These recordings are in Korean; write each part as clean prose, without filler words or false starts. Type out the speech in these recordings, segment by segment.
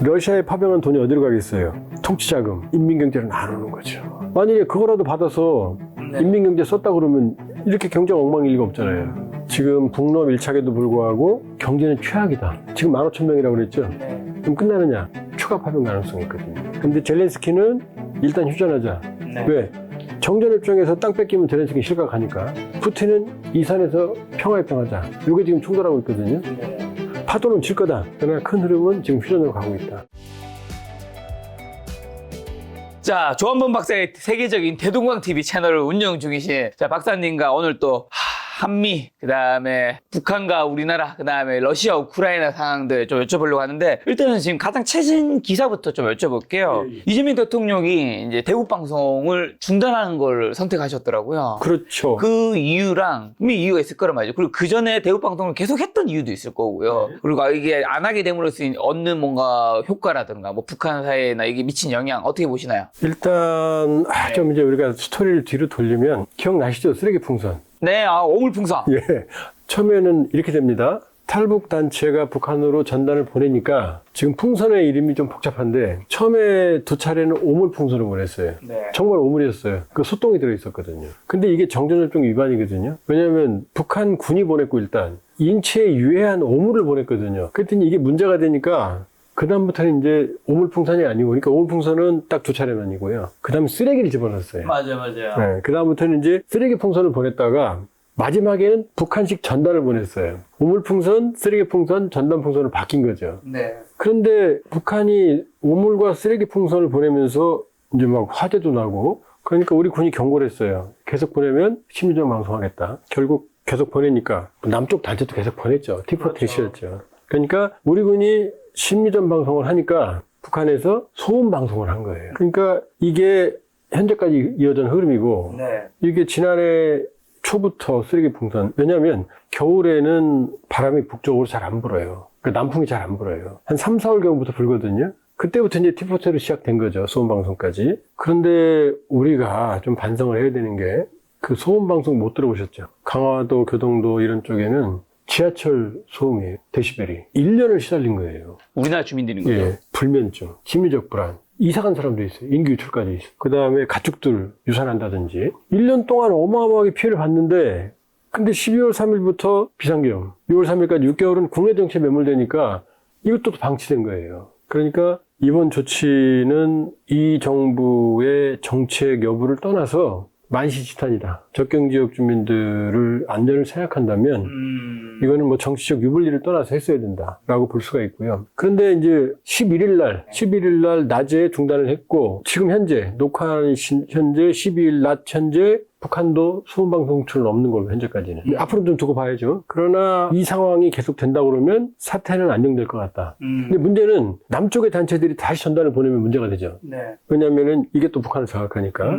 러시아에 파병한 돈이 어디로 가겠어요? 통치자금, 인민경제로 나누는 거죠. 만약에 그거라도 받아서 인민경제 썼다 그러면 이렇게 경제가 엉망일 리가 없잖아요. 지금 북러 밀착에도 불구하고 경제는 최악이다. 지금 15,000명이라고 그랬죠? 그럼 끝나느냐? 추가 파병 가능성이 있거든요. 근데 젤렌스키는 일단 휴전하자. 왜? 정전협정에서 땅 뺏기면 젤렌스키 실각하니까. 푸틴은 이 산에서 평화협정하자. 이게 지금 충돌하고 있거든요. 파도는 질 거다. 그러나 큰 흐름은 지금 휴전으로 가고 있다. 자, 조한범 박사의 세계적인 대동강TV 채널을 운영 중이신 자 박사님과 오늘 또 한미, 그 다음에 북한과 우리나라, 그 다음에 러시아, 우크라이나 상황들 좀 여쭤보려고 하는데 일단은 지금 가장 최신 기사부터 좀 여쭤볼게요. 이재명 대통령이 이제 대북 방송을 중단하는 걸 선택하셨더라고요. 그렇죠. 그 이유랑 분명히 이유가 있을 거란 말이죠. 그리고 그 전에 대북 방송을 계속 했던 이유도 있을 거고요. 그리고 이게 안 하게 됨으로써 얻는 뭔가 효과라든가 뭐 북한 사회나 이게 미친 영향 어떻게 보시나요? 일단 좀 이제 우리가 스토리를 뒤로 돌리면 기억나시죠? 쓰레기 풍선. 네, 오물풍선. 예. 처음에는 이렇게 됩니다. 탈북 단체가 북한으로 전단을 보내니까 지금 풍선의 이름이 좀 복잡한데 처음에 두 차례는 오물 풍선을 보냈어요. 네. 정말 오물이었어요. 그 소똥이 들어있었거든요. 근데 이게 정전협정 위반이거든요. 왜냐하면 북한 군이 보냈고 일단 인체에 유해한 오물을 보냈거든요. 그랬더니 이게 문제가 되니까 그다음부터는 이제 오물풍선이 아니고, 그러니까 오물풍선은 딱 두 차례만이고요. 그 다음에 쓰레기를 집어넣었어요. 맞아요. 네, 그다음부터는 이제 쓰레기 풍선을 보냈다가 마지막에는 북한식 전단을 보냈어요. 오물풍선, 쓰레기풍선, 전단풍선으로 바뀐 거죠. 네. 그런데 북한이 오물과 쓰레기풍선을 보내면서 이제 막 화재도 나고, 그러니까 우리 군이 경고를 했어요. 계속 보내면 심리전 방송하겠다. 결국 계속 보내니까 남쪽 단체도 계속 보냈죠. 티포트리시였죠. 그러니까 우리 군이 심리전 방송을 하니까 북한에서 소음 방송을 한 거예요. 그러니까 이게 현재까지 이어진 흐름이고, 네. 이게 지난해 초부터 쓰레기 풍선, 왜냐하면 겨울에는 바람이 북쪽으로 잘 안 불어요. 그러니까 남풍이 잘 안 불어요. 한 3, 4월경부터 불거든요. 그때부터 이제 티포트로 시작된 거죠. 소음 방송까지. 그런데 우리가 좀 반성을 해야 되는 게 그 소음 방송 못 들어보셨죠? 강화도, 교동도 이런 쪽에는 지하철 소음이 데시벨이 1년을 시달린 거예요. 우리나라 주민들인 거죠? 예, 불면증, 심리적 불안, 이사간 사람도 있어요. 인기 유출까지 있어요. 그 다음에 가축들 유산한다든지 1년 동안 어마어마하게 피해를 봤는데, 근데 12월 3일부터 비상경, 6월 3일까지 6개월은 국내 정치에 매몰되니까 이것도 방치된 거예요. 그러니까 이번 조치는 이 정부의 정책 여부를 떠나서 만시지탄이다. 접경지역 주민들을 안전을 생각한다면 이거는 뭐 정치적 유불리를 떠나서 했어야 된다라고 볼 수가 있고요. 그런데 이제 11일 날 낮에 중단을 했고, 지금 현재 녹화하는 현재 12일 낮 현재 북한도 소음방송 출은 없는 걸로 현재까지는. 앞으로 좀 두고 봐야죠. 그러나 이 상황이 계속 된다 그러면 사태는 안정될 것 같다. 근데 문제는 남쪽의 단체들이 다시 전단을 보내면 문제가 되죠. 네. 왜냐면은 이게 또 북한을 장악하니까.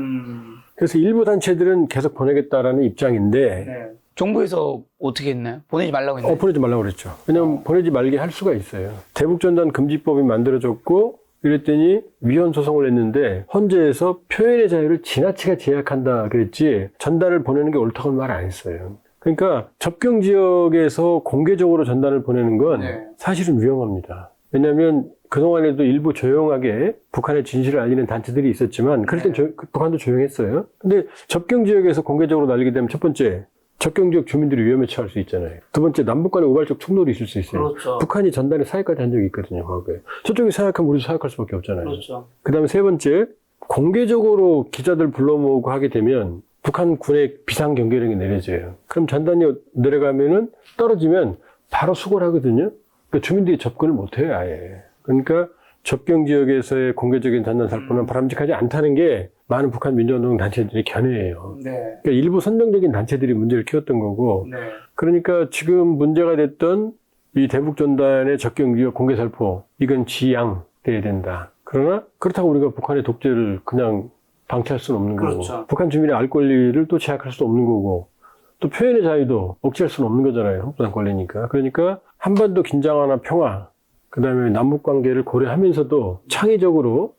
그래서 일부 단체들은 계속 보내겠다라는 입장인데, 네. 정부에서 어떻게 했나요? 보내지 말라고 했나요? 보내지 말라고 그랬죠. 왜냐면 보내지 말게 할 수가 있어요. 대북전단 금지법이 만들어졌고, 이랬더니 위헌 소송을 했는데 헌재에서 표현의 자유를 지나치게 제약한다 그랬지 전단을 보내는 게 옳다고는 말 안 했어요. 그러니까 접경 지역에서 공개적으로 전단을 보내는 건 사실은 위험합니다. 왜냐하면 그동안에도 일부 조용하게 북한의 진실을 알리는 단체들이 있었지만 그럴 땐 북한도 조용했어요. 근데 접경 지역에서 공개적으로 날리게 되면 첫 번째, 접경 지역 주민들이 위험에 처할 수 있잖아요. 두 번째, 남북 간의 우발적 충돌이 있을 수 있어요. 그렇죠. 북한이 전단에 사역까지 한 적이 있거든요, 과거에. 저쪽이 사역하면 우리도 사역할 수밖에 없잖아요. 그렇죠. 그 다음에 세 번째, 공개적으로 기자들 불러 모으고 하게 되면 북한 군의 비상경계령이 내려져요. 그럼 전단이 내려가면은 떨어지면 바로 수거를 하거든요. 그러니까 주민들이 접근을 못 해요, 아예. 그러니까 접경 지역에서의 공개적인 전단 살포는 바람직하지 않다는 게 많은 북한 민주운동 단체들의 견해예요. 네. 그러니까 일부 선정적인 단체들이 문제를 키웠던 거고, 네. 그러니까 지금 문제가 됐던 이 대북전단의 접경 지역 공개 살포, 이건 지양돼야 된다. 그러나 그렇다고 우리가 북한의 독재를 그냥 방치할 수는 없는 그렇죠. 거고, 북한 주민의 알 권리를 또 제약할 수도 없는 거고, 또 표현의 자유도 억제할 수는 없는 거잖아요. 헌법상 권리니까. 그러니까 한반도 긴장화나 평화, 그 다음에 남북관계를 고려하면서도 창의적으로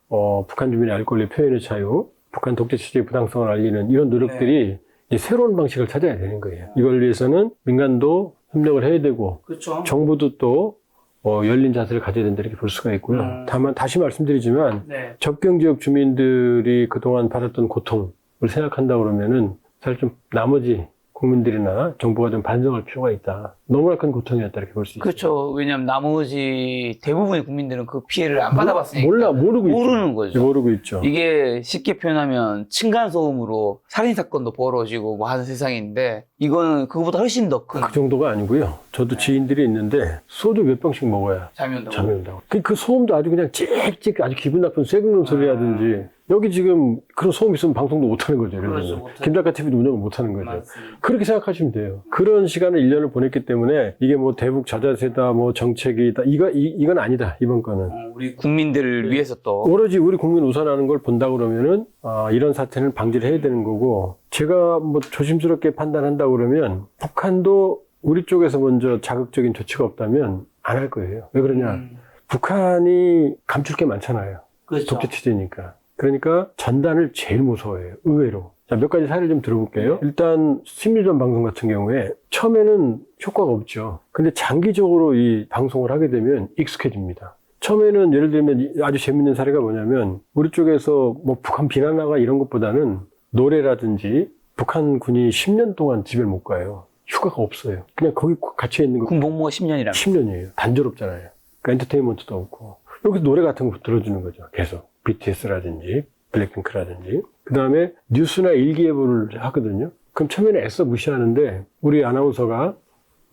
북한 주민의 알 권리, 표현의 자유, 북한 독재 체제의 부당성을 알리는 이런 노력들이 이제 새로운 방식을 찾아야 되는 거예요. 이걸 위해서는 민간도 협력을 해야 되고, 그렇죠. 정부도 또 열린 자세를 가져야 된다 이렇게 볼 수가 있고요. 다만 다시 말씀드리지만 네. 접경 지역 주민들이 그동안 받았던 고통을 생각한다 그러면은 사실 좀 나머지 국민들이나 정부가 좀 반성할 필요가 있다. 너무나 큰 고통이었다 이렇게 볼 수 있어요. 그렇죠. 왜냐하면 나머지 대부분의 국민들은 그 피해를 안 받아봤으니까 모르고 모르는 있죠. 거죠. 모르고 있죠. 이게 쉽게 표현하면 층간소음으로 살인사건도 벌어지고 뭐 하는 세상인데 이거는 그거보다 훨씬 더 큰 그 정도가 아니고요. 저도 지인들이 있는데 소주 몇 병씩 먹어야 잠이 온다고. 잠이 온다고. 그 소음도 아주 그냥 찍찍 아주 기분 나쁜 쇠국는 소리라든지 여기 지금 그런 소음 있으면 방송도 못하는 거죠. 예를 그렇죠, 들면 못하죠. 김작가 TV도 운영을 못하는 거죠. 맞습니다. 그렇게 생각하시면 돼요. 그런 시간을 1년을 보냈기 때문에 이게 뭐 대북 저자세다 뭐 정책이다 이건 아니다 이번 거는. 우리 국민들을 위해서 또 오로지 우리 국민 우선하는 걸 본다 그러면은 이런 사태는 방지를 해야 되는 거고 제가 뭐 조심스럽게 판단한다 그러면 북한도 우리 쪽에서 먼저 자극적인 조치가 없다면 안 할 거예요. 왜 그러냐? 북한이 감출 게 많잖아요. 그렇죠. 독재 체제니까. 그러니까 전단을 제일 무서워해요. 의외로. 자, 몇 가지 사례를 좀 들어볼게요. 일단 심리전 방송 같은 경우에 처음에는 효과가 없죠. 근데 장기적으로 이 방송을 하게 되면 익숙해집니다. 처음에는 예를 들면 아주 재밌는 사례가 뭐냐면 우리 쪽에서 뭐 북한 비난하거나 이런 것보다는 노래라든지 북한 군이 10년 동안 집에 못 가요. 휴가가 없어요. 그냥 거기 갇혀 있는 거 군복무가 10년이라 10년이에요. 단조롭잖아요. 그러니까 엔터테인먼트도 없고 여기서 노래 같은 거 들어주는 거죠. 계속 BTS라든지 블랙핑크라든지 그 다음에 뉴스나 일기예보를 하거든요. 그럼 처음에는 애써 무시하는데 우리 아나운서가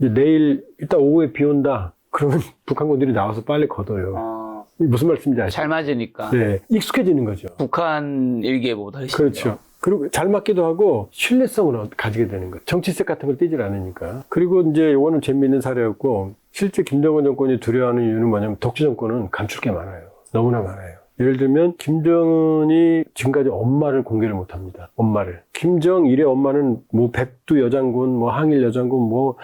이제 내일 이따 오후에 비 온다. 그러면 북한군들이 나와서 빨리 걷어요. 무슨 말씀인지 아시죠? 잘 맞으니까 네, 익숙해지는 거죠. 북한 일기예보보다 훨씬 그렇죠. 그리고 잘 맞기도 하고 신뢰성을 가지게 되는 거죠. 정치색 같은 걸 띄질 않으니까. 그리고 이제 이거는 재미있는 사례였고 실제 김정은 정권이 두려워하는 이유는 뭐냐면 독재 정권은 감출 게 많아요. 너무나 많아요. 예를 들면 김정은이 지금까지 엄마를 공개를 못합니다. 엄마를. 김정일의 엄마는 뭐 백두 여장군, 뭐 항일 여장군, 뭐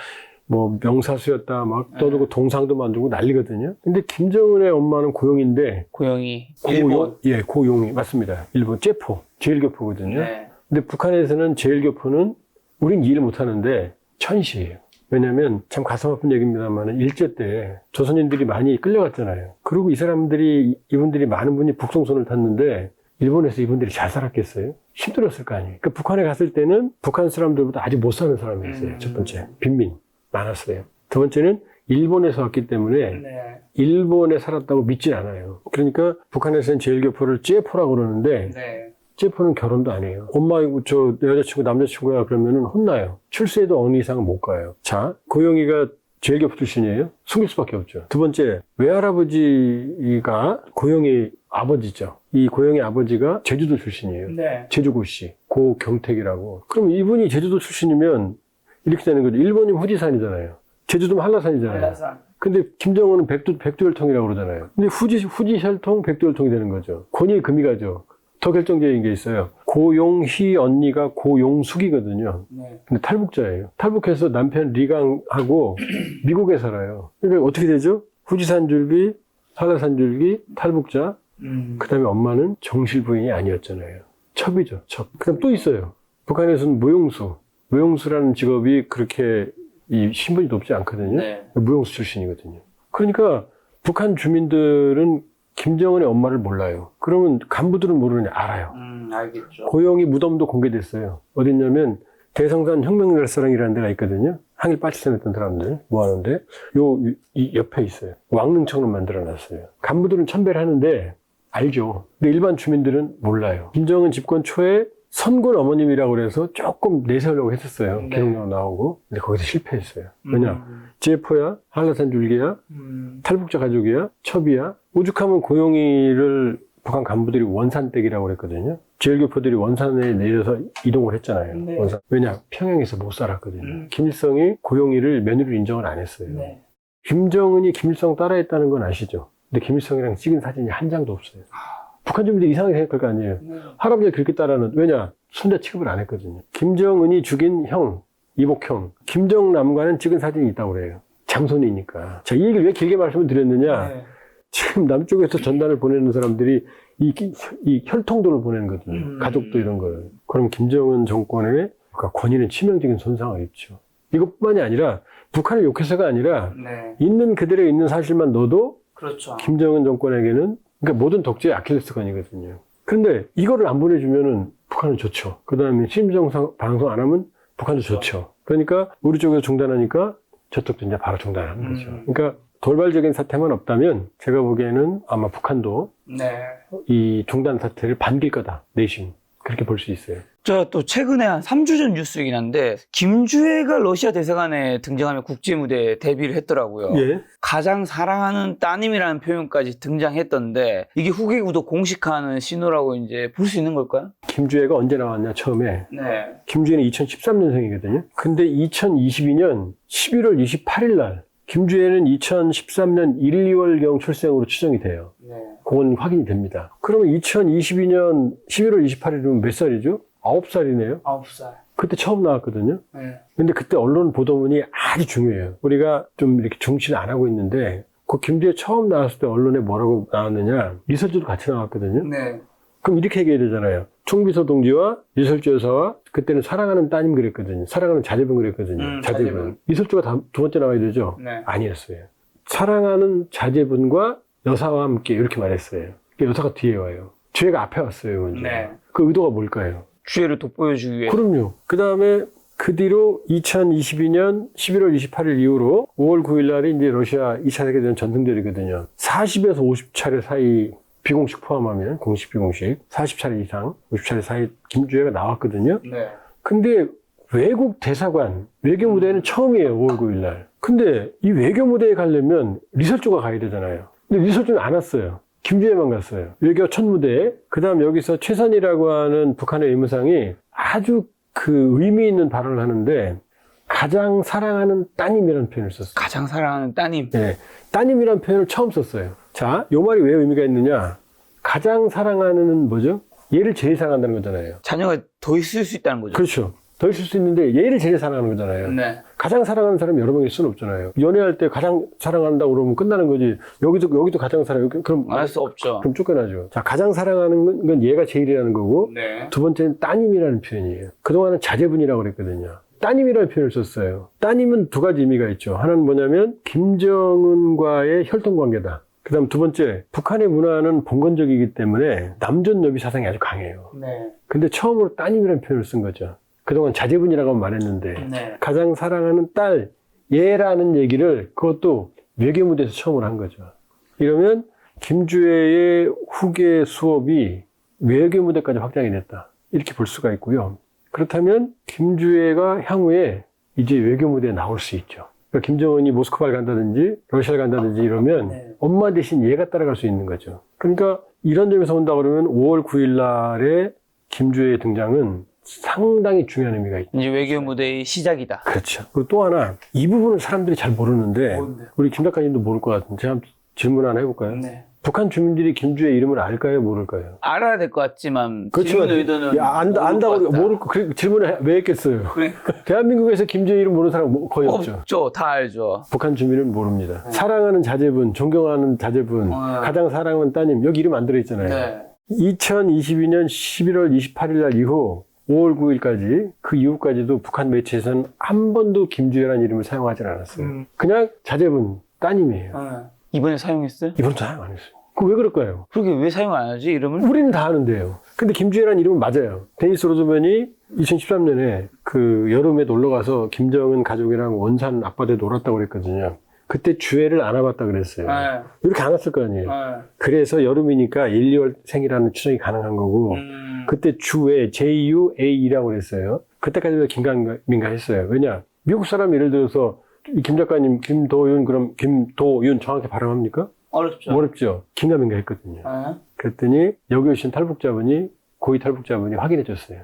명사수였다 막 떠들고 동상도 만들고 난리거든요. 근데 김정은의 엄마는 고용인데 고용이 일본 예, 고용이 맞습니다. 일본 제포, 제일교포거든요. 네. 근데 북한에서는 제일교포는 우린 이해를 못하는데 천시예요. 왜냐면 참 가슴 아픈 얘기입니다만 일제 때 조선인들이 많이 끌려갔잖아요. 그리고 이분들이 많은 분이 북송선을 탔는데 일본에서 이분들이 잘 살았겠어요? 힘들었을 거 아니에요. 그러니까 북한에 갔을 때는 북한 사람들보다 아직 못 사는 사람이었어요. 첫 번째 빈민 많았어요. 두 번째는 일본에서 왔기 때문에 네. 일본에 살았다고 믿진 않아요. 그러니까 북한에서는 제일교포를 제포라고 그러는데 네. 제포는 결혼도 안 해요. 엄마 저 여자친구 남자친구야 그러면은 혼나요. 출세에도 어느 이상은 못 가요. 자, 고영이가 제일교포 출신이에요. 숨길 수밖에 없죠. 두 번째, 외할아버지가 고영이 아버지죠. 이 고영이 아버지가 제주도 출신이에요. 네. 제주고시 고경택이라고. 그럼 이분이 제주도 출신이면 이렇게 되는 거죠. 일본이면 후지산이잖아요. 제주도면 한라산이잖아요. 한라산. 근데 김정은은 백두혈통이라고 그러잖아요. 근데 후지혈통, 백두혈통이 되는 거죠. 권위의 금이 가죠. 더 결정적인 게 있어요. 고용희 언니가 고용숙이거든요. 네. 근데 탈북자예요. 탈북해서 남편 리강하고 미국에 살아요. 그러니까 어떻게 되죠? 후지산 줄기, 한라산 줄기, 탈북자. 그 다음에 엄마는 정실 부인이 아니었잖아요. 첩이죠, 첩. 그 다음 또 있어요. 북한에서는 무용수. 무용수라는 직업이 그렇게 이 신분이 높지 않거든요. 네. 무용수 출신이거든요. 그러니까 북한 주민들은 김정은의 엄마를 몰라요. 그러면 간부들은 모르느냐? 알아요. 알겠죠. 고영이 무덤도 공개됐어요. 어딨냐면 대성산 혁명열사랑이라는 데가 있거든요. 항일 빨치산했던 사람들 모아놓은데 이 옆에 있어요. 왕릉청을 만들어놨어요. 간부들은 첨배를 하는데 알죠. 근데 일반 주민들은 몰라요. 김정은 집권 초에 선군 어머님이라고 그래서 조금 내세우려고 했었어요. 네. 기록나고 나오고. 근데 거기서 실패했어요. 왜냐? 제포야, 한라산 줄기야, 탈북자 가족이야, 첩이야. 오죽하면 고용이를 북한 간부들이 원산댁이라고 그랬거든요. 제일교포들이 원산에 내려서 이동을 했잖아요. 네. 원산. 왜냐? 평양에서 못 살았거든요. 김일성이 고용이를 며느리로 인정을 안 했어요. 네. 김정은이 김일성 따라했다는 건 아시죠? 근데 김일성이랑 찍은 사진이 한 장도 없어요. 북한 주민들이 이상하게 생각할 거 아니에요. 네. 할아버지가 그렇게 따라는, 왜냐? 손자 취급을 안 했거든요. 김정은이 죽인 형, 이복형, 김정남과는 찍은 사진이 있다고 그래요. 장손이니까. 자, 이 얘기를 왜 길게 말씀을 드렸느냐? 네. 지금 남쪽에서 전단을 보내는 사람들이 이 혈통도를 보내는 거거든요. 가족도 이런 걸. 그럼 김정은 정권의 권위는 치명적인 손상을 입죠. 이것뿐만이 아니라 북한을 욕해서가 아니라 네. 있는 그대로 있는 사실만 넣어도 그렇죠. 김정은 정권에게는 그러니까 모든 독재의 아킬레스건이거든요. 그런데 이거를 안 보내주면은 북한은 좋죠. 그 다음에 심정 방송 안 하면 북한도 좋죠. 그러니까 우리 쪽에서 중단하니까 저쪽도 이제 바로 중단하는 거죠. 그러니까 돌발적인 사태만 없다면 제가 보기에는 아마 북한도 네. 이 중단 사태를 반길 거다. 내심. 그렇게 볼 수 있어요. 저 또 최근에 한 3주 전 뉴스이긴 한데 김주애가 러시아 대사관에 등장하며 국제무대에 데뷔를 했더라고요. 예. 가장 사랑하는 따님이라는 표현까지 등장했던데 이게 후계구도 공식화하는 신호라고 이제 볼 수 있는 걸까요? 김주애가 언제 나왔냐 처음에. 네. 김주애는 2013년생이거든요. 근데 2022년 11월 28일 날 김주애는 2013년 1, 2월경 출생으로 추정이 돼요. 네. 그건 확인이 됩니다. 그러면 2022년 11월 28일이면 몇 살이죠? 9살이네요. 9살. 그때 처음 나왔거든요. 네. 근데 그때 언론 보도문이 아주 중요해요. 우리가 좀 이렇게 중시를 안 하고 있는데 그 김주애 처음 나왔을 때 언론에 뭐라고 나왔느냐. 리설주도 같이 나왔거든요. 네. 그럼 이렇게 얘기해야 되잖아요. 총비서 동지와 리설주 여사와 그때는 사랑하는 따님 그랬거든요. 사랑하는 자제분 그랬거든요. 자제분. 리설주가 두 번째 나와야 되죠? 네. 아니었어요. 사랑하는 자제분과 여사와 함께 이렇게 말했어요. 여사가 뒤에 와요. 주애가 앞에 왔어요. 먼저. 네. 그 의도가 뭘까요? 주애를 돋보여주기 위해. 그럼요. 그 다음에 그 뒤로 2022년 11월 28일 이후로 5월 9일 날이 이제 러시아 2차 세계대전 전승절이거든요. 40에서 50차례 사이 비공식 포함하면 공식 비공식 40차례 이상 50차례 사이 김주애가 나왔거든요. 네. 근데 외국 대사관 외교 무대는 처음이에요. 5월 9일 날. 근데 이 외교 무대에 가려면 리설주가 가야 되잖아요. 근데 리설주는 안 왔어요. 김주애만 갔어요. 외교 첫 무대에. 그 다음 여기서 최선이라고 하는 북한의 외무상이 아주 그 의미 있는 발언을 하는데 가장 사랑하는 따님이라는 표현을 썼어요. 가장 사랑하는 따님. 네. 따님이라는 표현을 처음 썼어요. 자, 요 말이 왜 의미가 있느냐. 가장 사랑하는 뭐죠? 얘를 제일 사랑한다는 거잖아요. 자녀가 더 있을 수 있다는 거죠. 그렇죠. 더 있을 수 있는데 얘를 제일 사랑하는 거잖아요. 네. 가장 사랑하는 사람이 여러 명일 수는 없잖아요. 연애할 때 가장 사랑한다고 그러면 끝나는 거지. 여기도 가장 사랑해. 그럼 알 수 없죠. 그럼 쫓겨나죠. 자, 가장 사랑하는 건 얘가 제일이라는 거고 네. 두 번째는 따님이라는 표현이에요. 그동안은 자제분이라고 그랬거든요. 따님이라는 표현을 썼어요. 따님은 두 가지 의미가 있죠. 하나는 뭐냐면 김정은과의 혈통관계다. 그 다음 두 번째, 북한의 문화는 봉건적이기 때문에 남존여비 사상이 아주 강해요. 네. 근데 처음으로 따님이라는 표현을 쓴 거죠. 그동안 자제분이라고 말했는데 네. 가장 사랑하는 딸 얘라는 얘기를 그것도 외교무대에서 처음으로 한 거죠. 이러면 김주애의 후계 수업이 외교무대까지 확장이 됐다. 이렇게 볼 수가 있고요. 그렇다면 김주애가 향후에 이제 외교무대에 나올 수 있죠. 그러니까 김정은이 모스크바를 간다든지 러시아를 간다든지 이러면 네. 엄마 대신 얘가 따라갈 수 있는 거죠. 그러니까 이런 점에서 본다 그러면 5월 9일 날에 김주애의 등장은 상당히 중요한 의미가 있죠. 이제 외교 무대의 시작이다. 그렇죠. 그리고 또 하나, 이 부분을 사람들이 잘 모르는데, 뭔데요? 우리 김 작가님도 모를 것 같은데, 제가 한번 질문 하나 해볼까요? 네. 북한 주민들이 김주애 이름을 알까요? 모를까요? 알아야 될 것 같지만 그렇지만, 질문 의도는 안다고 모를 것 같다. 모를 거, 그 질문을 왜 했겠어요? 그러니까 대한민국에서 김주애 이름 모르는 사람 거의 없죠. 없죠. 다 알죠. 북한 주민은 모릅니다. 사랑하는 자제분, 존경하는 자제분, 가장 사랑하는 따님, 여기 이름 안 들어있잖아요. 네. 2022년 11월 28일 날 이후 5월 9일까지 그 이후까지도 북한 매체에서는 한 번도 김주애라는 이름을 사용하지 않았어요. 그냥 자제분, 따님이에요. 이번에 사용했어요? 이번도 사용 안 했어요. 그 왜 그럴까요? 그러게 왜 사용 안 하지 이름을? 우리는 다 아는데요. 근데 김주애라는 이름은 맞아요. 데니스 로즈맨이 2013년에 그 여름에 놀러 가서 김정은 가족이랑 원산 앞바다에 놀았다고 그랬거든요. 그때 주애를 안아봤다 그랬어요. 네. 이렇게 안 왔을 거 아니에요. 네. 그래서 여름이니까 1, 2월 생이라는 추정이 가능한 거고 그때 주애, JUAE라고 그랬어요. 그때까지도 긴가민가 했어요. 왜냐? 미국 사람 예를 들어서 김 작가님 김도윤 그럼 김도윤 정확히 발음합니까? 어렵죠. 어렵죠. 긴가민가 했거든요. 네. 그랬더니 여기 오신 탈북자분이 고위 탈북자분이 확인해 줬어요.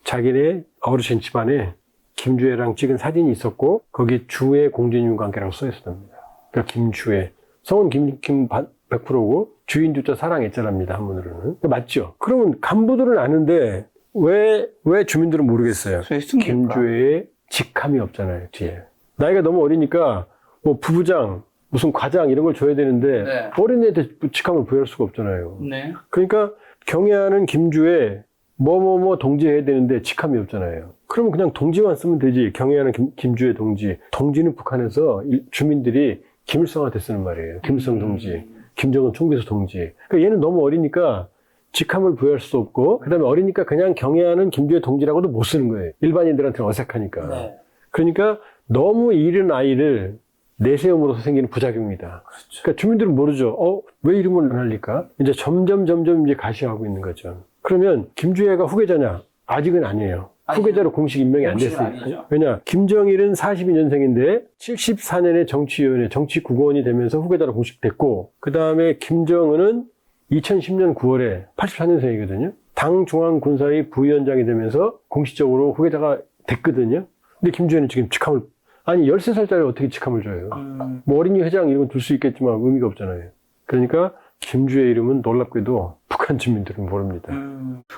자기네 어르신 집안에 김주애랑 찍은 사진이 있었고 거기에 주애 공진윤 관계라고 써 있었답니다. 그러니까 김주애. 성은 김 100%고 주인 주자 사랑했자랍니다. 한문으로는. 맞죠? 그러면 간부들은 아는데 왜 주민들은 모르겠어요? 김주애의 직함이 없잖아요. 뒤에. 나이가 너무 어리니까 뭐 부부장 무슨 과장 이런 걸 줘야 되는데 네. 어린애한테 직함을 부여할 수가 없잖아요. 네. 그러니까 경애하는 김주애 뭐뭐뭐 동지해야 되는데 직함이 없잖아요. 그러면 그냥 동지만 쓰면 되지. 경애하는 김주의 동지. 동지는 북한에서 주민들이 김일성한테 쓰는 말이에요. 김일성 동지, 김정은 총비서 동지. 그러니까 얘는 너무 어리니까 직함을 부여할 수 없고, 그 다음에 어리니까 그냥 경애하는 김주의 동지라고도 못 쓰는 거예요. 일반인들한테는 어색하니까. 네. 그러니까 너무 이른 아이를 내세움으로써 생기는 부작용이다. 그렇죠. 그러니까 주민들은 모르죠. 왜 이름을 안 알릴까? 이제 점점 이제 가시화하고 있는 거죠. 그러면 김주애가 후계자냐? 아직은 아니에요. 후계자로 공식 임명이 안 공식은 됐어요. 아니죠. 왜냐? 김정일은 42년생인데 74년에 정치위원회, 정치국원이 되면서 후계자로 공식 됐고, 그 다음에 김정은은 2010년 9월에 84년생이거든요. 당 중앙군사위 부위원장이 되면서 공식적으로 후계자가 됐거든요. 근데 김주애는 지금 직함을, 아니 13살짜리 어떻게 직함을 줘요? 뭐 어린이 회장 이런 건 둘 수 있겠지만 의미가 없잖아요. 그러니까 김주애 이름은 놀랍게도 북한 주민들은 모릅니다.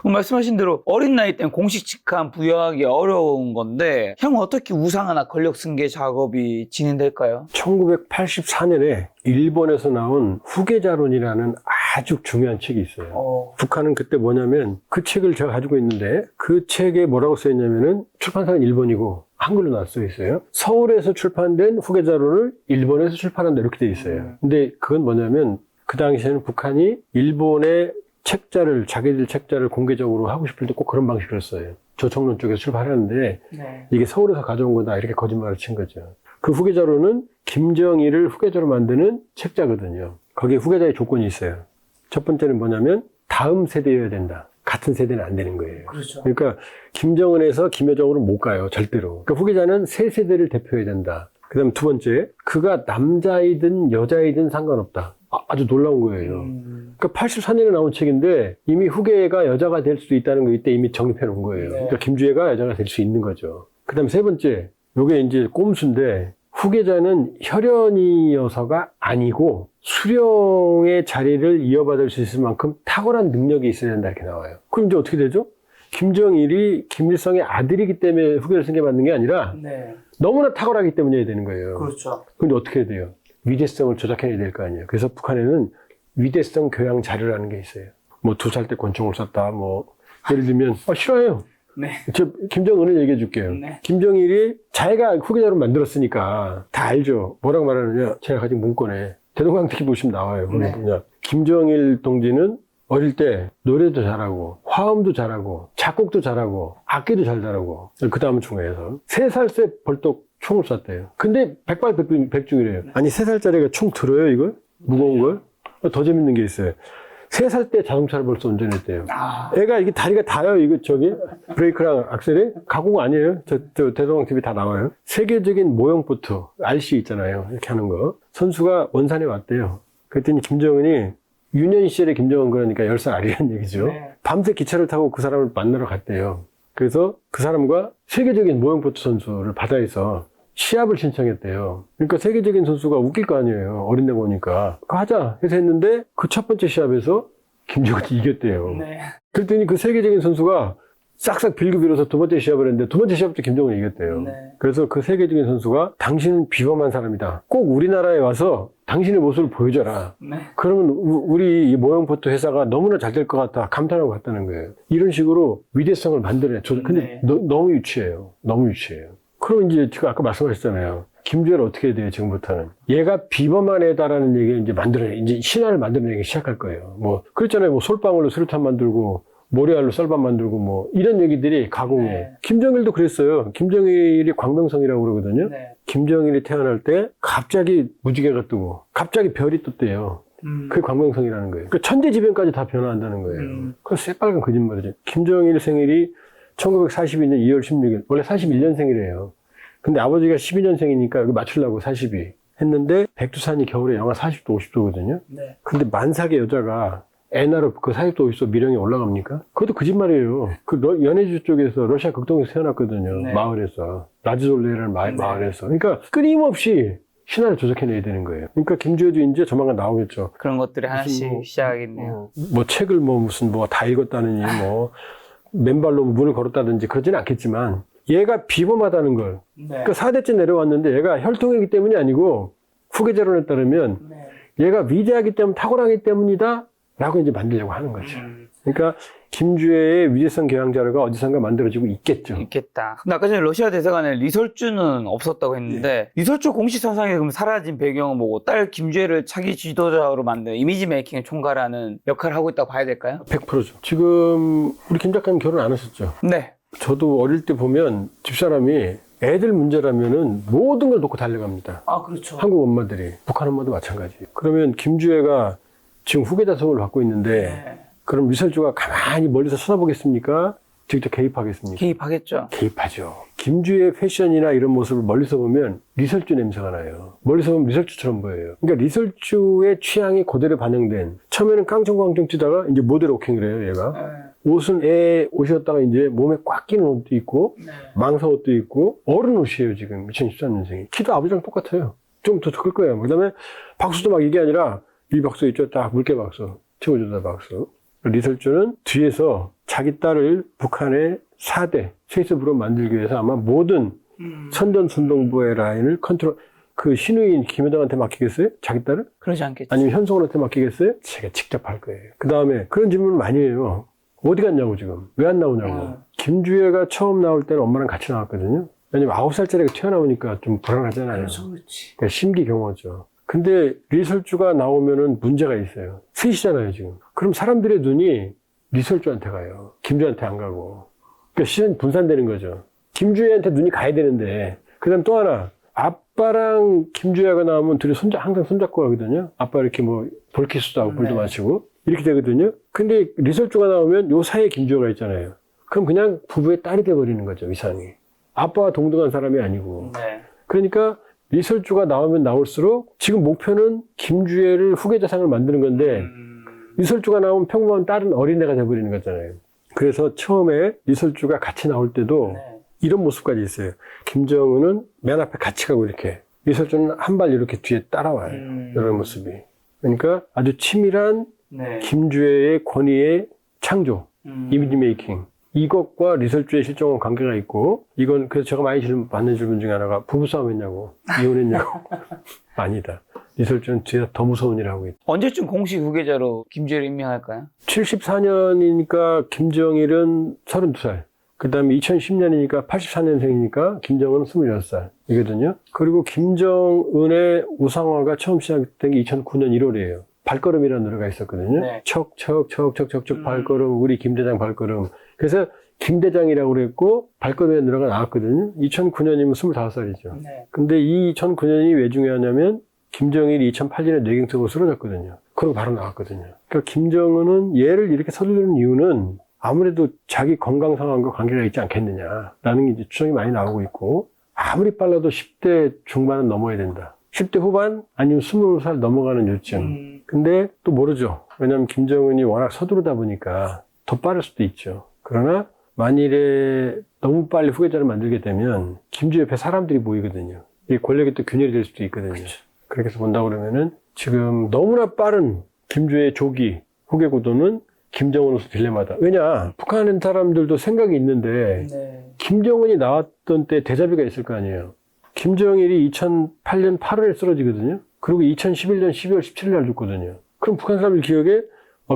말씀하신 대로 어린 나이 때는 공식 직함 부여하기 어려운 건데 형 어떻게 우상하나 권력 승계 작업이 진행될까요? 1984년에 일본에서 나온 후계자론이라는 아주 중요한 책이 있어요. 북한은 그때 뭐냐면 그 책을 제가 가지고 있는데 그 책에 뭐라고 써있냐면은 출판사는 일본이고 한글로 써 있어요. 서울에서 출판된 후계자론을 일본에서 출판한다 이렇게 돼 있어요. 근데 그건 뭐냐면 그 당시에는 북한이 일본의 책자를, 자기들 책자를 공개적으로 하고 싶을 때 꼭 그런 방식으로 써요. 조청론 쪽에서 출판하는데 네. 이게 서울에서 가져온 거다 이렇게 거짓말을 친 거죠. 그 후계자로는 김정일을 후계자로 만드는 책자거든요. 거기에 후계자의 조건이 있어요. 첫 번째는 뭐냐면 다음 세대여야 된다. 같은 세대는 안 되는 거예요. 그렇죠. 그러니까 김정은에서 김여정으로 못 가요. 절대로. 그러니까 후계자는 세 세대를 대표해야 된다. 그 다음 두 번째, 그가 남자이든 여자이든 상관없다. 아주 놀라운 거예요. 그러니까 84년에 나온 책인데 이미 후계가 여자가 될 수도 있다는 거 이때 이미 정립해 놓은 거예요. 네. 그러니까 김주애가 여자가 될 수 있는 거죠. 그 다음 세 번째, 요게 이제 꼼수인데 후계자는 혈연이어서가 아니고 수령의 자리를 이어받을 수 있을 만큼 탁월한 능력이 있어야 된다 이렇게 나와요. 그럼 이제 어떻게 되죠? 김정일이 김일성의 아들이기 때문에 후계를 승계받는 게 아니라 네. 너무나 탁월하기 때문에 되는 거예요. 그렇죠. 근데 어떻게 해야 돼요? 위대성을 조작해내야 될 거 아니에요. 그래서 북한에는 위대성 교양 자료라는 게 있어요. 뭐 2살 때 권총을 쐈다, 뭐 예를 들면 싫어요. 네. 저 김정은을 얘기해 줄게요. 네. 김정일이 자기가 후계자로 만들었으니까 다 알죠. 뭐라고 말하느냐? 제가 가진 문건에 대동강특위 보시면 나와요. 네. 뭐냐? 김정일 동지는 어릴 때 노래도 잘하고 화음도 잘하고 작곡도 잘하고 악기도 잘 잘하고 그 다음은 중요해서 3살 때 벌떡 총을 쐈대요. 근데 백발백중이래요. 아니 3살짜리가 총 들어요 이걸? 무거운 걸? 더 재밌는 게 있어요. 3살 때 자동차를 벌써 운전했대요. 애가 이게 다리가 닿아요. 이거 저기 브레이크랑 악셀이 가공 아니에요. 저 대동강 TV 다 나와요. 세계적인 모형 보트 RC 있잖아요. 이렇게 하는 거. 선수가 원산에 왔대요. 그랬더니 김정은이 유년 시절에 김정은 그러니까 10살 아래라는 얘기죠. 네. 밤새 기차를 타고 그 사람을 만나러 갔대요. 그래서 그 사람과 세계적인 모형 보트 선수를 바다에서 시합을 신청했대요. 그러니까 세계적인 선수가 웃길 거 아니에요. 어린 데 보니까. 그거 하자 해서 했는데 그 첫 번째 시합에서 김정은이 이겼대요. 네. 그랬더니 그 세계적인 선수가 싹싹 빌고 빌어서 두 번째 시합을 했는데 두 번째 시합도 김정은이 이겼대요. 네. 그래서 그 세계적인 선수가 당신은 비범한 사람이다. 꼭 우리나라에 와서 당신의 모습을 보여줘라. 네. 그러면 우리 이 모형보트 회사가 너무나 잘 될 것 같다. 감탄하고 갔다는 거예요. 이런 식으로 위대성을 만들어내. 근데 네. 너무 유치해요. 너무 유치해요. 그럼 이제 지금 아까 말씀하셨잖아요. 김주애를 어떻게 해야 돼요, 지금부터는? 얘가 비범한 애다라는 얘기를 이제 이제 신화를 만들어내기 시작할 거예요. 뭐, 그랬잖아요. 뭐, 솔방울로 수류탄 만들고, 모래알로 쌀밥 만들고, 뭐, 이런 얘기들이 가공해. 네. 김정일도 그랬어요. 김정일이 광명성이라고 그러거든요. 네. 김정일이 태어날 때 갑자기 무지개가 뜨고, 갑자기 별이 떴대요. 그게 광명성이라는 거예요. 그 천재지변까지 다 변화한다는 거예요. 그건 새빨간 거짓말이죠. 김정일 생일이 1942년 2월 16일, 원래 41년생이래요. 근데 아버지가 12년생이니까 여기 맞추려고 42 했는데 백두산이 겨울에 영하 40도, 50도거든요. 네. 근데 만삭의 여자가 애나로 그 40도, 50도 미령에 올라갑니까? 그것도 거짓말이에요. 그 연해주 쪽에서 러시아 극동에서 태어났거든요. 네. 마을에서. 라즈솔레라는 마을에서. 그러니까 끊임없이 신화를 조작해내야 되는 거예요. 그러니까 김주애도 이제 조만간 나오겠죠. 그런 것들이 하나씩 뭐, 시작하겠네요. 뭐 책을 무슨 다 읽었다느니 뭐 맨발로 문을 걸었다든지 그러지는 않겠지만 얘가 비범하다는 걸. 네. 그러니까 4대째 내려왔는데 얘가 혈통이기 때문이 아니고 후계자론에 따르면 네. 얘가 위대하기 때문에 탁월하기 때문이다 라고 이제 만들려고 하는 거죠. 그러니까 김주애의 위대성 교양 자료가 어디선가 만들어지고 있겠죠. 있겠다. 근데 아까 전에 러시아 대사관에 리설주는 없었다고 했는데 리설주 공식 선상에 그럼 사라진 배경은 뭐고 딸 김주애를 차기 지도자로 만든 이미지 메이킹 총괄하는 역할을 하고 있다고 봐야 될까요? 100%죠. 지금 우리 김 작가님 결혼 안 하셨죠? 네. 저도 어릴 때 보면 집사람이 애들 문제라면은 모든 걸 놓고 달려갑니다. 아, 그렇죠. 한국 엄마들이, 북한 엄마도 마찬가지. 그러면 김주애가 지금 후계자성을 받고 있는데 네. 그럼 리설주가 가만히 멀리서 쳐다보겠습니까? 직접 개입하겠습니까? 개입하겠죠. 개입하죠. 김주애의 패션이나 이런 모습을 멀리서 보면 리설주 냄새가 나요. 멀리서 보면 리설주처럼 보여요. 그러니까 리설주의 취향이 그대로 반영된, 처음에는 깡총깡총 뛰다가 이제 모델 워킹을 해요, 얘가. 네. 옷은 애 옷이었다가 이제 몸에 꽉 끼는 옷도 있고, 네. 망사 옷도 있고, 어른 옷이에요, 지금. 2013년생이. 키도 아버지랑 똑같아요. 좀 더 클 거예요. 그 다음에 박수도 막 이게 아니라, 이 박수 있죠? 딱 물개 박수. 최고조다 박수. 리설주는 뒤에서 자기 딸을 북한의 4대 세이스부로 만들기 위해서 아마 모든 선전순동부의 라인을 컨트롤, 그 신우인 김여정한테 맡기겠어요? 자기 딸을? 그러지 않겠죠. 아니면 현송원한테 맡기겠어요? 제가 직접 할 거예요. 그 다음에 그런 질문을 많이 해요. 어디 갔냐고 지금. 왜 안 나오냐고. 김주애가 처음 나올 때는 엄마랑 같이 나왔거든요. 왜냐면 9살짜리가 튀어나오니까 좀 불안하잖아요. 그렇지. 그러니까 심기경호죠. 근데 리설주가 나오면은 문제가 있어요. 셋이잖아요, 지금. 그럼 사람들의 눈이 리설주한테 가요. 김주애한테 안 가고. 그러니까 시선이 분산되는 거죠. 김주애한테 눈이 가야 되는데. 그 다음 또 하나. 아빠랑 김주애가 나오면 둘이 항상 손잡고 가거든요. 아빠 이렇게 뭐 볼키스도 하고 볼도 마시고. 이렇게 되거든요. 근데 리설주가 나오면 요 사이에 김주애가 있잖아요. 그럼 그냥 부부의 딸이 돼버리는 거죠, 위상이. 아빠와 동등한 사람이 아니고. 네. 그러니까 리설주가 나오면 나올수록 지금 목표는 김주애를 후계자상을 만드는 건데 리설주가 나오면 평범한 딸은 어린애가 돼버리는 거잖아요. 그래서 처음에 리설주가 같이 나올 때도 네. 이런 모습까지 있어요. 김정은은 맨 앞에 같이 가고 이렇게, 리설주는 한 발 이렇게 뒤에 따라와요. 이런 모습이. 그러니까 아주 치밀한 네. 김주애의 권위의 창조, 이미지 메이킹. 이것과 리설주의 실종은 관계가 있고, 이건 그래서 제가 많이 받는 질문 중에 하나가 부부싸움 했냐고, 이혼했냐고. 아니다. 리설주는 뒤에 더 무서운 일을 하고 있다. 언제쯤 공식 후계자로 김주애를 임명할까요? 74년이니까 김정일은 32살. 그 다음에 2010년이니까 84년생이니까 김정은은 26살이거든요. 그리고 김정은의 우상화가 처음 시작된 게 2009년 1월이에요. 발걸음이라는 노래가 있었거든요. 네. 척척척척척척 발걸음, 우리 김대장 발걸음. 그래서 김대장이라고 그랬고 발걸음이라는 노래가 나왔거든요. 2009년이면 25살이죠. 네. 근데 이 2009년이 왜 중요하냐면 김정일이 2008년에 뇌경색으로 쓰러졌거든요. 그리고 바로 나왔거든요. 그러니까 김정은은 얘를 이렇게 서두르는 이유는 아무래도 자기 건강 상황과 관계가 있지 않겠느냐라는 게 이제 추정이 많이 나오고 있고, 아무리 빨라도 10대 중반은 넘어야 된다. 10대 후반 아니면 20살 넘어가는 요쯤. 근데 또 모르죠. 왜냐하면 김정은이 워낙 서두르다 보니까 더 빠를 수도 있죠. 그러나 만일에 너무 빨리 후계자를 만들게 되면 김주 옆에 사람들이 모이거든요. 이 권력이 또 균열이 될 수도 있거든요. 그쵸. 그렇게 해서 본다 그러면은 지금 너무나 빠른 김주의 조기 후계 구도는 김정은으로서 딜레마다. 왜냐, 북한 사람들도 생각이 있는데 네. 김정은이 나왔던 때 데자뷰가 있을 거 아니에요. 김정일이 2008년 8월에 쓰러지거든요. 그리고 2011년 12월 17일 날 죽거든요. 그럼 북한 사람들 기억에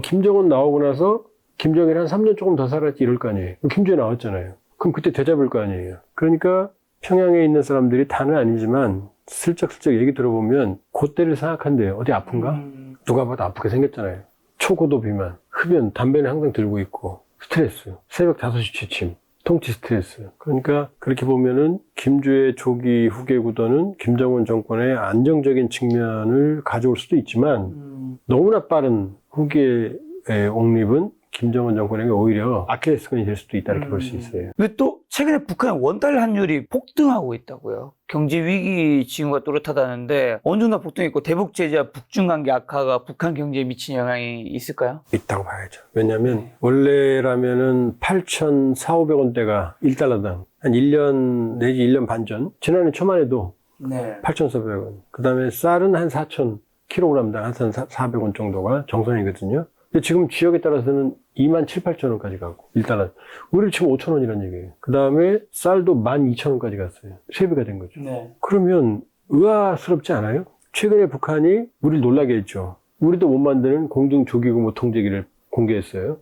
김정은 나오고 나서 김정일 한 3년 조금 더 살았지 이럴 거 아니에요. 김정일 나왔잖아요. 그럼 그때 데자뷰일 거 아니에요. 그러니까 평양에 있는 사람들이 다는 아니지만 슬쩍슬쩍 얘기 들어보면 그때를 생각한대요. 어디 아픈가? 누가 봐도 아프게 생겼잖아요. 초고도 비만, 흡연, 담배는 항상 들고 있고, 스트레스, 새벽 5시 취침, 통치 스트레스. 그러니까 그렇게 보면은 김주의 조기 후계 구도는 김정은 정권의 안정적인 측면을 가져올 수도 있지만 너무나 빠른 후계의 옹립은 김정은 정권에게 오히려 아킬레스건이 될 수도 있다 이렇게 볼 수 있어요. 근데 또 최근에 북한의 원달러 환율이 폭등하고 있다고요. 경제 위기 징후가 또렷하다는데 어느 정도 폭등했고 대북 제재와 북중 관계 악화가 북한 경제에 미친 영향이 있을까요? 있다고 봐야죠. 왜냐하면 원래라면은 8,400~500원대가 1달러당 한 1년 내지 1년 반 전, 지난해 초만 해도 네. 8,400원. 그 다음에 쌀은 한 4,000kg당 한 400원 정도가 정상이거든요. 근데 지금 지역에 따라서는 27,000~8,000원까지 가고 1달러. 우리 지금 5,000원이라는 얘기예요. 그 다음에 쌀도 12,000원까지 갔어요. 3배가 된 거죠. 네. 그러면 의아스럽지 않아요? 최근에 북한이 우리를 놀라게 했죠. 우리도 못 만드는 공중조기구 무통제기를 공개했어요.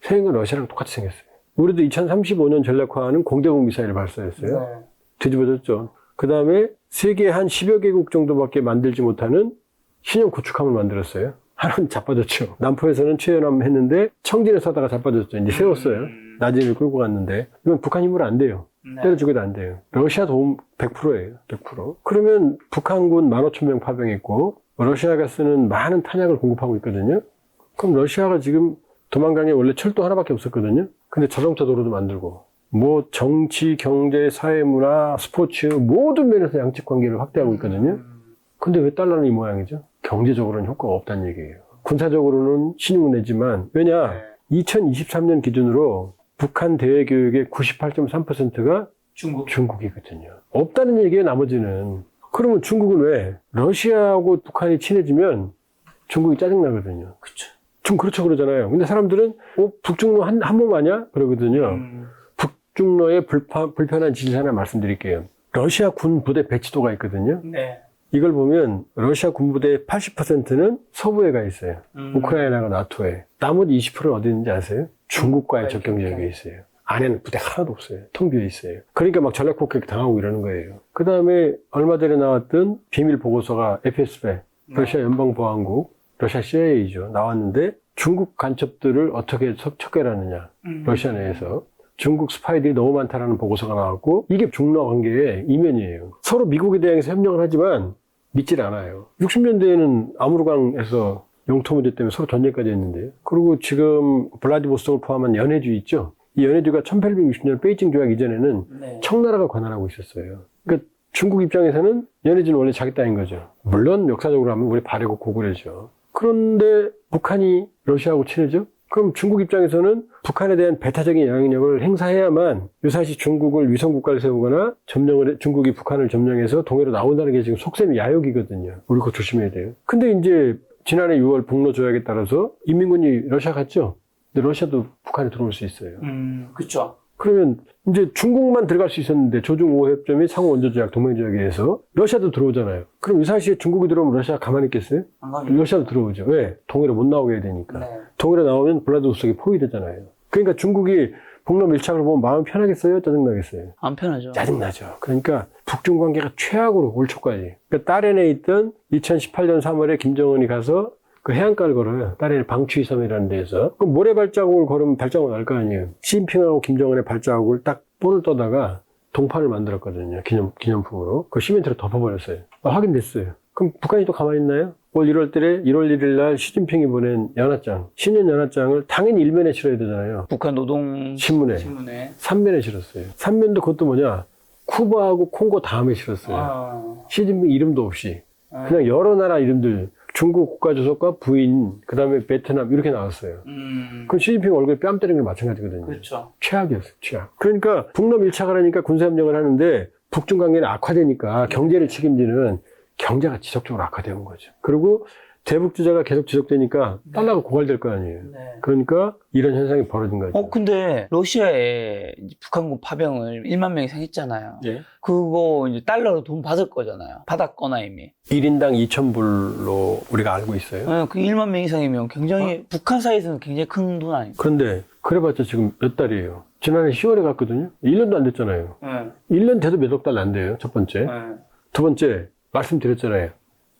생긴 러시아랑 똑같이 생겼어요. 우리도 2035년 전략화하는 공대공 미사일을 발사했어요. 네. 뒤집어졌죠. 그 다음에 세계 한 10여 개국 정도밖에 만들지 못하는 신형 구축함을 만들었어요. 하나는 자빠졌죠. 남포에서는 최연함 했는데 청진에 서다가 자빠졌죠. 이제 세웠어요. 나진을 끌고 갔는데 이건 북한 힘으로 안 돼요. 네. 때려주기도 안 돼요. 러시아 도움 100%예요. 100%. 그러면 북한군 15,000명 파병했고 러시아가 쓰는 많은 탄약을 공급하고 있거든요. 그럼 러시아가 지금 도망간 게 원래 철도 하나밖에 없었거든요. 근데 자동차 도로도 만들고 뭐 정치, 경제, 사회, 문화, 스포츠 모든 면에서 양측 관계를 확대하고 있거든요. 근데 왜 달러는 이 모양이죠? 경제적으로는 효과가 없다는 얘기예요. 군사적으로는 신용을 내지만 왜냐? 2023년 기준으로 북한 대외 교육의 98.3%가 중국이거든요. 없다는 얘기예요, 나머지는. 그러면 중국은 왜? 러시아하고 북한이 친해지면 중국이 짜증나거든요. 그쵸. 좀 그렇죠 그러잖아요. 근데 사람들은 북중로 한 몸 아니야? 그러거든요. 북중로의 불편한 진실 하나 말씀드릴게요. 러시아 군 부대 배치도가 있거든요. 네. 이걸 보면 러시아 군부대의 80%는 서부에 가 있어요. 우크라이나가 나토에. 나머지 20%는 어디 있는지 아세요? 중국과의 접경 지역에 있어요. 안에는 부대 하나도 없어요. 통 비어 있어요. 그러니까 막 전략 폭격 당하고 이러는 거예요. 그 다음에 얼마 전에 나왔던 비밀 보고서가 FSB, 러시아 연방보안국, 러시아 CIA죠. 나왔는데 중국 간첩들을 어떻게 척결하느냐. 러시아 내에서. 중국 스파이들이 너무 많다라는 보고서가 나왔고 이게 중러 관계의 이면이에요. 서로 미국에 대해서 협력을 하지만 믿질 않아요. 60년대에는 아무르강에서 영토 문제 때문에 서로 전쟁까지 했는데요. 그리고 지금 블라디보스톡을 포함한 연해주 있죠. 이 연해주가 1860년 베이징 조약 이전에는 청나라가 관할하고 있었어요. 그러니까 중국 입장에서는 연해주는 원래 자기 땅인 거죠. 물론 역사적으로 하면 우리 발해고 고구려죠. 그런데 북한이 러시아하고 친해져? 그럼 중국 입장에서는 북한에 대한 배타적인 영향력을 행사해야만 유사시 중국을 위성국가를 세우거나 중국이 북한을 점령해서 동해로 나온다는 게 지금 속셈이 야욕이거든요. 우리 그거 조심해야 돼요. 근데 이제 지난해 6월 북러 조약에 따라서 인민군이 러시아 갔죠? 근데 러시아도 북한에 들어올 수 있어요. 그쵸. 그러면 이제 중국만 들어갈 수 있었는데 조중 5호 협정 및 상호 원조 조약 동맹 조약에 의해서 러시아도 들어오잖아요. 그럼 유사시에 중국이 들어오면 러시아 가만히 있겠어요? 러시아도 들어오죠. 왜? 동해로 못 나오게 해야 되니까. 네. 동해로 나오면 블라디보스톡이 포위되잖아요. 그러니까 중국이 북러 밀착을 보면 마음 편하겠어요? 짜증나겠어요? 안 편하죠. 짜증나죠. 그러니까 북중 관계가 최악으로 올 초까지. 그러니까 딸엔에 있던 2018년 3월에 김정은이 가서 그 해안가를 걸어요. 딸의 방추이섬이라는 데에서. 그럼 모래 발자국을 걸으면 발자국 날 거 아니에요. 시진핑하고 김정은의 발자국을 딱 볼을 떠다가 동판을 만들었거든요. 기념품으로. 그 시멘트로 덮어버렸어요. 확인됐어요. 그럼 북한이 또 가만히 있나요? 올 1월 1일 날 시진핑이 보낸 연하장, 신년 연하장을 당연히 일면에 실어야 되잖아요. 북한 노동 신문에. 3면에 실었어요. 3면도 그것도 뭐냐? 쿠바하고 콩고 다음에 실었어요. 시진핑 이름도 없이. 그냥 여러 나라 이름들. 중국 국가주석과 부인, 그 다음에 베트남, 이렇게 나왔어요. 그럼 시진핑 얼굴에 뺨 때리는 게 마찬가지거든요. 그렇죠. 최악이었어요, 최악. 그러니까 북러 밀착을 하니까 군사협력을 하는데 북중 관계는 악화되니까 경제를 책임지는 경제가 지속적으로 악화되는 거죠. 그리고 대북 주자가 계속 지속되니까 달러가 고갈될 거 아니에요. 그러니까 이런 현상이 벌어진 거죠. 근데 러시아에 이제 북한군 파병을 1만 명 이상 했잖아요. 예. 그거 이제 달러로 돈 받을 거잖아요. 받았거나 이미. 1인당 2,000불로 우리가 알고 있어요. 네, 그 1만 명 이상이면 굉장히 북한 사이에서는 굉장히 큰 돈 아니에요? 그런데 그래봤자 지금 몇 달이에요. 지난해 10월에 갔거든요. 1년도 안 됐잖아요. 1년 돼도 몇 억 달러 안 돼요. 첫 번째. 두 번째, 말씀드렸잖아요.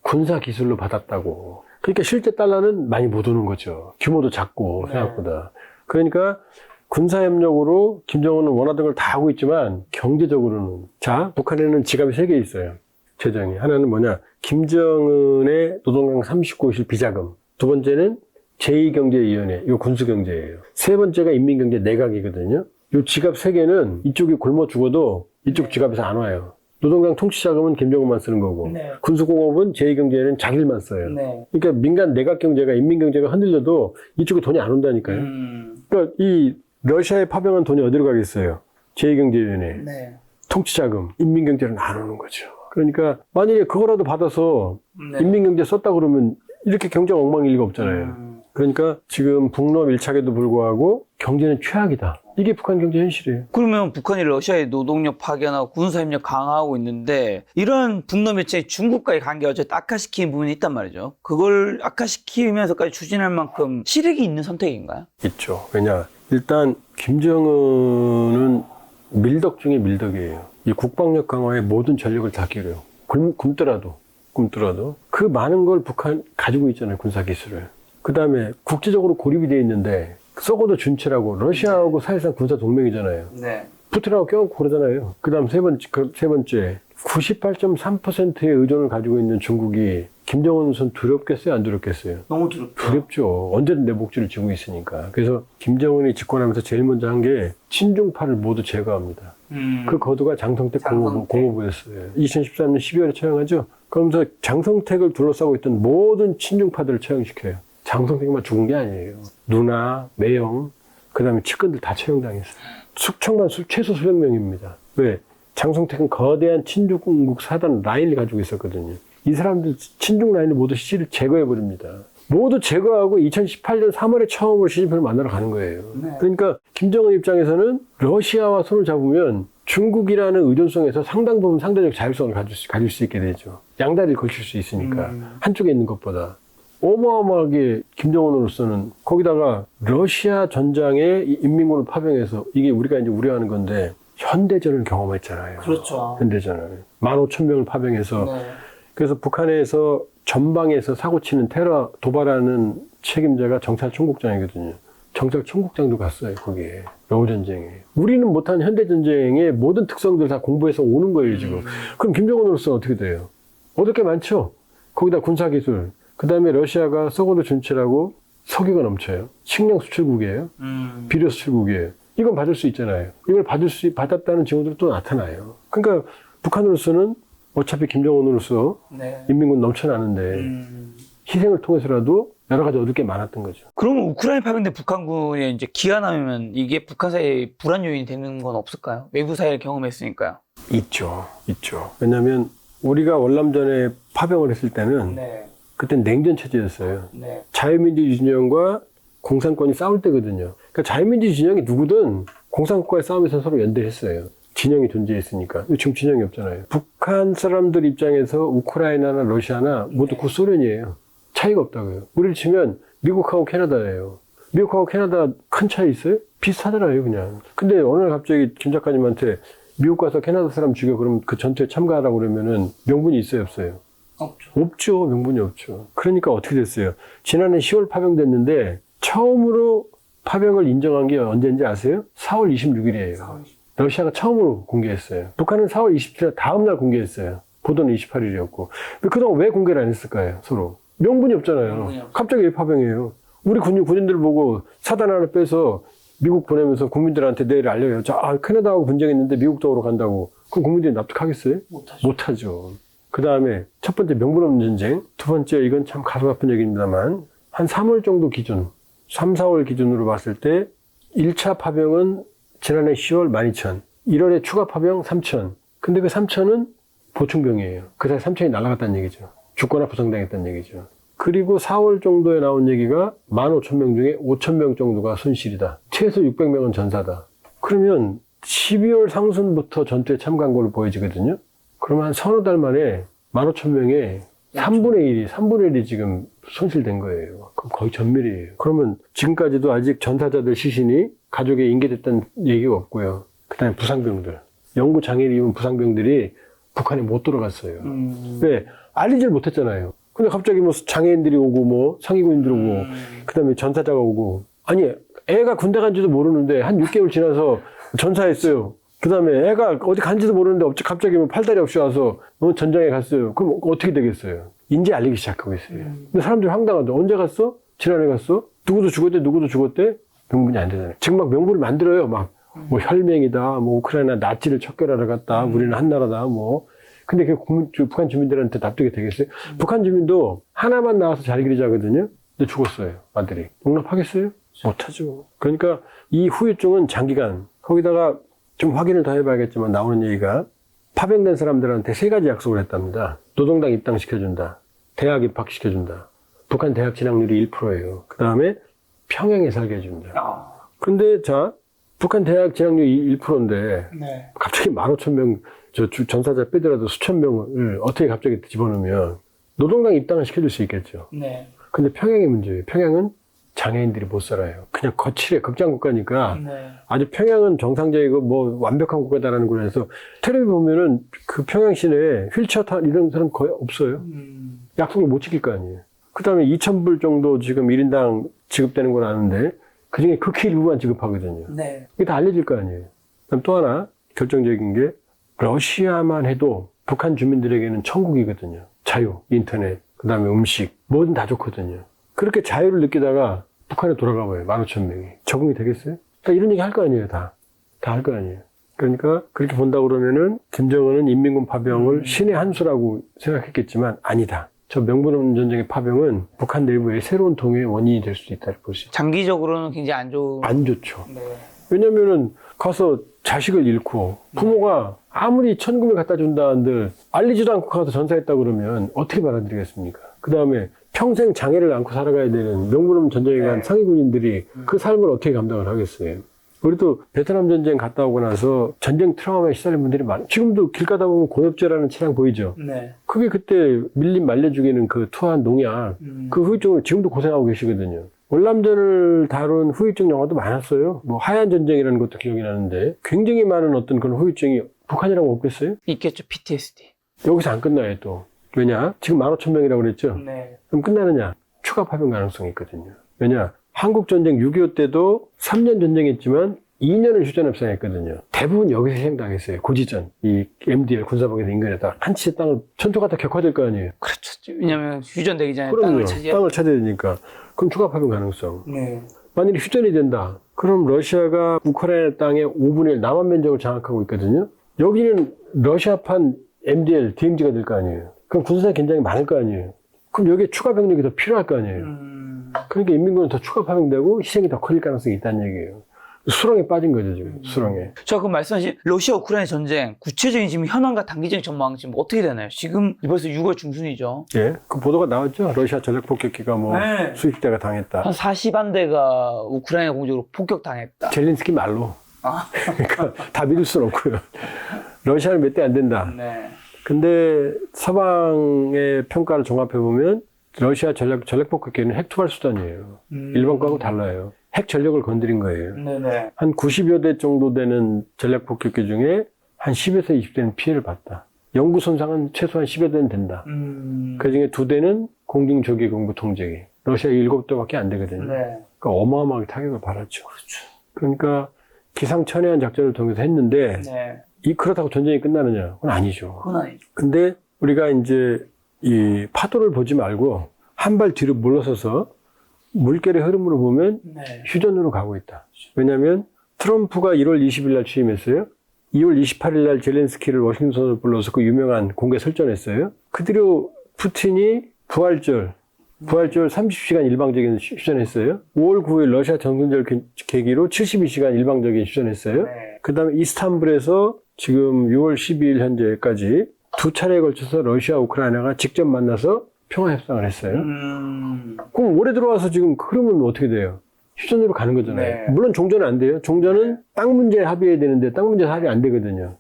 군사 기술로 받았다고. 그러니까 실제 달러는 많이 못 오는 거죠. 규모도 작고 생각보다. 그러니까 군사협력으로 김정은은 원하던 걸 다 하고 있지만 경제적으로는 자, 북한에는 지갑이 3개 있어요. 재정이. 하나는 뭐냐? 김정은의 노동강 39실 비자금. 두 번째는 제2경제위원회. 이거 군수경제예요. 세 번째가 인민경제 내각이거든요. 이 지갑 3개는 이쪽이 굶어 죽어도 이쪽 지갑에서 안 와요. 노동강 통치자금은 김정은만 쓰는 거고 군수공업은 제2경제는 자기들만 써요. 그러니까 민간 내각경제가 인민경제가 흔들려도 이쪽에 돈이 안 온다니까요. 그러니까 이 러시아에 파병한 돈이 어디로 가겠어요? 제2경제위원회, 통치자금, 인민경제는 안 오는 거죠. 그러니까 만약에 그거라도 받아서 인민경제 썼다 그러면 이렇게 경제가 엉망일 리가 없잖아요. 그러니까 지금 북러 밀착에도 불구하고 경제는 최악이다. 이게 북한 경제 현실이에요. 그러면 북한이 러시아에 노동력 파견하고 군사협력 강화하고 있는데 이런 북러 매체의 중국과의 관계가 어쨌든 악화시키는 부분이 있단 말이죠. 그걸 악화시키면서까지 추진할 만큼 실익이 있는 선택인가요? 있죠. 왜냐? 일단 김정은은 밀덕 중에 밀덕이에요. 이 국방력 강화에 모든 전력을 다 기울여요. 굶더라도 그 많은 걸 북한 가지고 있잖아요. 군사 기술을. 그 다음에 국제적으로 고립이 돼 있는데 썩어도 준체라고 러시아하고 사실상 군사 동맹이잖아요. 네. 푸틴하고 껴안고 그러잖아요. 그 다음 세 번째 98.3%의 의존을 가지고 있는 중국이 김정은 우선 두렵겠어요? 안 두렵겠어요? 너무 두렵죠. 두렵죠. 언제든 내 목줄을 쥐고 있으니까. 그래서 김정은이 집권하면서 제일 먼저 한 게 친중파를 모두 제거합니다. 그 거두가 장성택 공무부였어요. 2013년 12월에 처형하죠. 그러면서 장성택을 둘러싸고 있던 모든 친중파들을 처형시켜요. 장성택만 죽은 게 아니에요. 누나, 매영, 그 다음에 측근들 다 처형당했어요. 최소 수백 명입니다. 왜? 장성택은 거대한 친중국 사단 라인을 가지고 있었거든요. 이 사람들 친중 라인을 모두 씨를 제거해버립니다. 모두 제거하고 2018년 3월에 처음으로 시진핑을 만나러 가는 거예요. 네. 그러니까 김정은 입장에서는 러시아와 손을 잡으면 중국이라는 의존성에서 상당 부분 상대적 자율성을 가질 수 있게 되죠. 양다리를 걸칠 수 있으니까. 한쪽에 있는 것보다. 어마어마하게 김정은으로서는 거기다가 러시아 전장에 인민군을 파병해서 이게 우리가 이제 우려하는 건데 현대전을 경험했잖아요. 그렇죠. 현대전을. 15,000명을 파병해서 네. 그래서 북한에서 전방에서 사고치는 테러 도발하는 책임자가 정찰총국장이거든요. 정찰총국장도 갔어요, 거기에. 러우전쟁에. 우리는 못한 현대전쟁의 모든 특성들 다 공부해서 오는 거예요, 지금. 그럼 김정은으로서는 어떻게 돼요? 얻을 게 많죠? 거기다 군사기술. 그 다음에 러시아가 썩어도 준치라고 석유가 넘쳐요. 식량 수출국이에요. 비료 수출국이에요. 이건 받을 수 있잖아요. 이걸 받았다는 징후들이 또 나타나요. 그러니까 북한으로서는 어차피 김정은으로서 네. 인민군 넘쳐나는데 희생을 통해서라도 여러 가지 얻을 게 많았던 거죠. 그러면 우크라이나 파병된 북한군이 이제 기한하면 이게 북한 사회에 불안 요인이 되는 건 없을까요? 외부 사회를 경험했으니까요. 있죠. 왜냐하면 우리가 월남전에 파병을 했을 때는 네. 그땐 냉전 체제였어요. 네. 자유민주주의 진영과 공산권이 싸울 때거든요. 그러니까 자유민주주의 진영이 누구든 공산국가의 싸움에서 서로 연대했어요. 진영이 존재했으니까. 지금 진영이 없잖아요. 북한 사람들 입장에서 우크라이나나 러시아나 모두 구소련이에요. 차이가 없다고요. 우리를 치면 미국하고 캐나다예요. 미국하고 캐나다 큰 차이 있어요? 비슷하더라고요, 그냥. 근데 어느 날 갑자기 김 작가님한테 미국 가서 캐나다 사람 죽여 그러면 그 전투에 참가하라고 그러면은 명분이 있어요, 없어요? 없죠. 명분이 없죠. 그러니까 어떻게 됐어요? 지난해 10월 파병됐는데 처음으로 파병을 인정한 게 언제인지 아세요? 4월 26일이에요. 러시아가 처음으로 공개했어요. 북한은 4월 27일 다음날 공개했어요. 보도는 28일이었고. 그동안 왜 공개를 안 했을까요? 서로. 명분이 없잖아요. 갑자기 왜 파병해요? 우리 군인들 보고 사단 하나 빼서 미국 보내면서 국민들한테 내일 알려요. 자, 캐나다하고 분쟁했는데 미국 도우러 간다고. 그럼 국민들이 납득하겠어요? 못하죠. 그 다음에 첫 번째 명분 없는 전쟁. 두 번째 이건 참 가슴 아픈 얘기입니다만 한 3월 정도 기준, 3, 4월 기준으로 봤을 때 1차 파병은 지난해 10월 12,000, 1월에 추가 파병 3,000. 근데 그 3,000은 보충병이에요. 그 사이 3,000이 날아갔다는 얘기죠. 죽거나 부상당했다는 얘기죠. 그리고 4월 정도에 나온 얘기가 15,000명 중에 5,000명 정도가 손실이다. 최소 600명은 전사다. 그러면 12월 상순부터 전투에 참가한 걸로 보여지거든요. 그러면 한 서너 달 만에 15,000명의 3분의 1이 지금 손실된 거예요. 그럼 거의 전멸이에요. 그러면 지금까지도 아직 전사자들 시신이 가족에 인계됐다는 얘기가 없고요. 그 다음에 부상병들. 영구 장애를 입은 부상병들이 북한에 못 들어갔어요. 왜? 알리질 못했잖아요. 근데 갑자기 뭐 장애인들이 오고 뭐 상위군인들 오고 그 다음에 전사자가 오고 아니 애가 군대 간지도 모르는데 한 6개월 지나서 전사했어요. 그 다음에 애가 어디 간지도 모르는데 갑자기 뭐 팔다리 없이 와서 전장에 갔어요. 그럼 어떻게 되겠어요? 이제 알리기 시작하고 있어요. 근데 사람들이 황당하다. 언제 갔어? 지난해 갔어? 누구도 죽었대? 명분이 안 되잖아요. 지금 막 명분을 만들어요. 막 뭐 혈맹이다, 뭐 우크라이나 나치를 척결하러 갔다, 우리는 한 나라다, 뭐. 근데 그게 북한 주민들한테 납득이 되겠어요? 북한 주민도 하나만 나와서 잘 기르자거든요. 근데 죽었어요, 아들이. 용납하겠어요? 못하죠. 그러니까 이 후유증은 장기간. 거기다가 좀 확인을 더 해봐야겠지만 나오는 얘기가 파병된 사람들한테 3가지 약속을 했답니다. 노동당 입당시켜준다. 대학 입학시켜준다. 북한 대학 진학률이 1%예요. 그 다음에 평양에 살게 해준다. 근데 자, 북한 대학 진학률이 1%인데 네. 갑자기 15,000명 전사자 빼더라도 수천 명을 어떻게 갑자기 집어넣으면 노동당 입당을 시켜줄 수 있겠죠. 네. 근데 평양의 문제예요. 평양은 장애인들이 못 살아요. 그냥 거칠해. 극장국가니까 네. 아주 평양은 정상적이고 뭐 완벽한 국가다라는 걸로 해서 텔레비 보면은 그 평양 시내에 휠체어 탄 이런 사람 거의 없어요. 약속을 못 지킬 거 아니에요. 그 다음에 2,000불 정도 지금 1인당 지급되는 걸 아는데 그 중에 극히 일부만 지급하거든요. 네. 이게 다 알려질 거 아니에요. 그럼 또 하나 결정적인 게 러시아만 해도 북한 주민들에게는 천국이거든요. 자유, 인터넷, 그 다음에 음식, 뭐든 다 좋거든요. 그렇게 자유를 느끼다가 북한에 돌아가 봐요. 15,000명이. 적응이 되겠어요? 다 이런 얘기 할 거 아니에요, 다. 다 할 거 아니에요. 그러니까 그렇게 본다 그러면은 김정은은 인민군 파병을 신의 한 수라고 생각했겠지만 아니다. 저 명분 없는 전쟁의 파병은 북한 내부의 새로운 동요의 원인이 될 수도 있다고 볼 수 있죠. 장기적으로는 굉장히 안 좋은. 안 좋죠. 네. 왜냐면은 가서 자식을 잃고 부모가 아무리 천금을 갖다 준다 한들 알리지도 않고 가서 전사했다 그러면 어떻게 받아들이겠습니까? 그 다음에 평생 장애를 안고 살아가야 되는 명분 없는 전쟁에 간 상위군인들이 그 삶을 어떻게 감당을 하겠어요? 우리도 베트남 전쟁 갔다 오고 나서 전쟁 트라우마에 시달린 분들이 많아요. 지금도 길 가다 보면 고엽제라는 차량 보이죠? 네. 그게 그때 밀림 말려 죽이는 그 투한 농약, 그 후유증을 지금도 고생하고 계시거든요. 월남전을 다룬 후유증 영화도 많았어요. 뭐 하얀 전쟁이라는 것도 기억이 나는데 굉장히 많은 어떤 그런 후유증이 북한이라고 없겠어요? 있겠죠, PTSD. 여기서 안 끝나요 또. 왜냐? 지금 15,000명이라고 그랬죠? 네. 그럼 끝나느냐? 추가 파병 가능성이 있거든요. 왜냐? 한국전쟁 6.25 때도 3년 전쟁했지만 2년을 휴전 협상했거든요. 대부분 여기서 희생당했어요. 고지전. 이 MDL 군사복에서 인근에다 한 치의 땅을 전투가 다 격화될 거 아니에요. 그렇죠. 왜냐면 휴전되기 전에 그럼요. 땅을 차지해. 땅을 차지해야 되니까. 그럼 추가 파병 가능성. 네. 만일에 휴전이 된다. 그럼 러시아가 우크라이나 땅의 5분의 1 남한 면적을 장악하고 있거든요. 여기는 러시아판 MDL, DMZ가 될 거 아니에요. 그럼 군사상 굉장히 많을 거 아니에요. 그럼 여기에 추가 병력이 더 필요할 거 아니에요. 그러니까 인민군은 더 추가 파병되고 희생이 더 커질 가능성이 있다는 얘기예요. 수렁에 빠진 거죠, 지금. 수렁에. 저 그 말씀하신 러시아 우크라이나 전쟁 구체적인 지금 현황과 단기적인 전망 지금 어떻게 되나요? 지금 벌써 6월 중순이죠. 예. 그 보도가 나왔죠. 러시아 전략 폭격기가 뭐 네. 수십 대가 당했다. 한 40한 대가 우크라이나 공격으로 폭격당했다. 젤린스키 말로. 아. 그러니까 다 믿을 수는 없고요. 러시아는 몇 대 안 된다. 네. 근데 서방의 평가를 종합해보면 러시아 전략 폭격기는 핵 투발 수단이에요. 일반 거하고 달라요. 핵 전력을 건드린 거예요. 네네. 한 90여 대 정도 되는 전략 폭격기 중에 한 10에서 20대는 피해를 봤다. 영구 손상은 최소한 10여 대는 된다. 그 중에 2대는 공중 조기 공부 통제기. 러시아 7대밖에 안 되거든요. 네. 그러니까 어마어마하게 타격을 받았죠. 그러니까 기상천외한 작전을 통해서 했는데 네. 그렇다고 전쟁이 끝나느냐? 그건 아니죠. 그건 아니죠. 근데 우리가 이제 이 파도를 보지 말고 한 발 뒤로 물러서서 물결의 흐름으로 보면 네. 휴전으로 가고 있다. 왜냐하면 트럼프가 1월 20일 날 취임했어요. 2월 28일 날 젤렌스키를 워싱턴으로 불러서 그 유명한 공개 설전했어요. 그 뒤로 푸틴이 부활절 30시간 일방적인 휴전했어요. 5월 9일 러시아 정상절 계기로 72시간 일방적인 휴전했어요. 네. 그 다음에 이스탄불에서 지금 6월 12일 현재까지 2차례에 걸쳐서 러시아, 우크라이나가 직접 만나서 평화협상을 했어요. 그럼 올해 들어와서 지금 흐름은 어떻게 돼요? 휴전으로 가는 거잖아요. 네. 물론 종전은 안 돼요. 종전은 땅 문제 합의해야 되는데 땅 문제 합의 안 되거든요.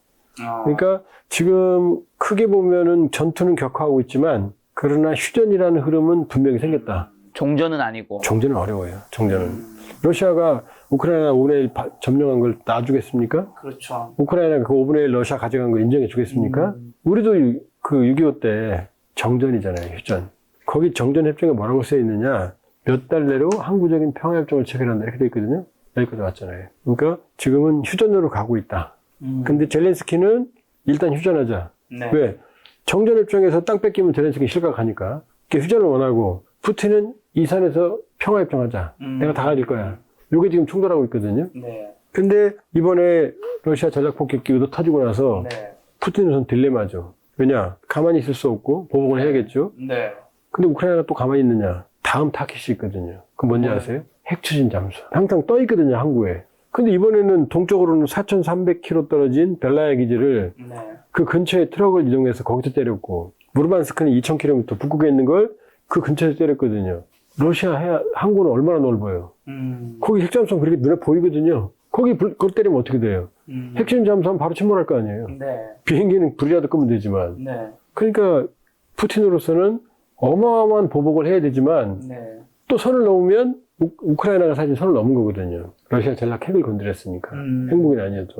그러니까 지금 크게 보면은 전투는 격화하고 있지만 그러나 휴전이라는 흐름은 분명히 생겼다. 종전은 아니고. 종전은 어려워요. 종전은. 러시아가 우크라이나 5분의 1 점령한 걸 놔주겠습니까? 그렇죠. 우크라이나가 그 5분의 1 러시아 가져간 걸 인정해 주겠습니까? 우리도 그 6.25 때 정전이잖아요, 휴전. 거기 정전협정에 뭐라고 써 있느냐? 몇 달 내로 항구적인 평화협정을 체결한다. 이렇게 돼 있거든요. 여기까지 왔잖아요. 그러니까 지금은 휴전으로 가고 있다. 근데 젤렌스키는 일단 휴전하자. 네. 왜? 정전협정에서 땅 뺏기면 젤렌스키 실각하니까. 휴전을 원하고, 푸틴은 이 산에서 평화협정하자. 내가 다 가질 거야. 요게 지금 충돌하고 있거든요. 네. 근데 이번에 러시아 전략 폭격기 의도 터지고 나서 네. 푸틴은 우선 딜레마죠. 왜냐? 가만히 있을 수 없고 보복을 해야겠죠. 네. 근데 우크라이나가 또 가만히 있느냐? 다음 타깃이 있거든요. 그건 뭔지 아세요? 핵 추진 잠수. 항상 떠 있거든요, 항구에. 근데 이번에는 동쪽으로는 4,300km 떨어진 벨라야 기지를 네. 그 근처에 트럭을 이동해서 거기서 때렸고, 무르만스크는 2,000km 북극에 있는 걸 그 근처에서 때렸거든요. 러시아 항구는 얼마나 넓어요? 거기 핵잠수함 그렇게 눈에 보이거든요. 거기 그걸 때리면 어떻게 돼요? 핵심 잠수하면 바로 침몰할 거 아니에요. 네. 비행기는 불이라도 끄면 되지만. 네. 그러니까 푸틴으로서는 어마어마한 보복을 해야 되지만 네. 또 선을 넘으면 우크라이나가 사실 선을 넘은 거거든요. 러시아 전략 핵을 건드렸으니까. 핵무기는 아니어도.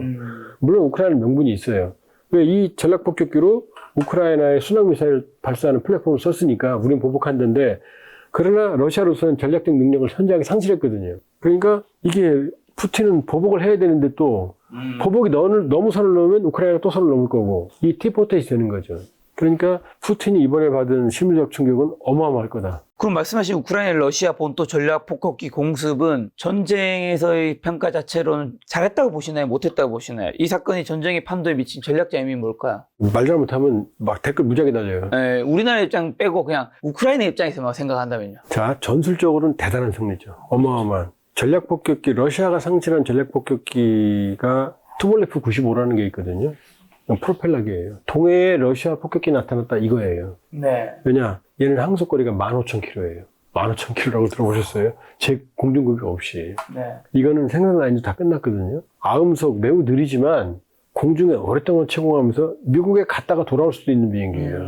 물론 우크라이나는 명분이 있어요. 왜 이 전략 폭격기로 우크라이나의 순항 미사일 발사하는 플랫폼을 썼으니까 우린 보복한다는데 그러나 러시아로서는 전략적 능력을 현저하게 상실했거든요. 그러니까 이게 푸틴은 보복을 해야 되는데 또 보복이 너무 선을 넘으면 우크라이나가 또 선을 넘을 거고 이 티포텟이 되는 거죠. 그러니까 푸틴이 이번에 받은 심리적 충격은 어마어마할 거다. 그럼 말씀하신 우크라이나 러시아 본토 전략 폭격기 공습은 전쟁에서의 평가 자체로는 잘했다고 보시나요? 못했다고 보시나요? 이 사건이 전쟁의 판도에 미친 전략적 의미 뭘까요? 말 잘못하면 막 댓글 무지하게 달려요. 네, 우리나라 입장 빼고 그냥 우크라이나 입장에서만 생각한다면요. 자, 전술적으로는 대단한 승리죠. 어마어마한. 전략 폭격기, 러시아가 상실한 전략 폭격기가 투볼레프 95라는 게 있거든요. 프로펠러기예요. 동해에 러시아 폭격기 나타났다 이거예요. 네. 왜냐? 얘는 항속거리가 15,000km예요. 15,000km라고 들어보셨어요? 제 공중급유 없이. 네. 이거는 생산 라인도 다 끝났거든요. 아음속 매우 느리지만 공중에 오랫동안 채공하면서 미국에 갔다가 돌아올 수도 있는 비행기예요.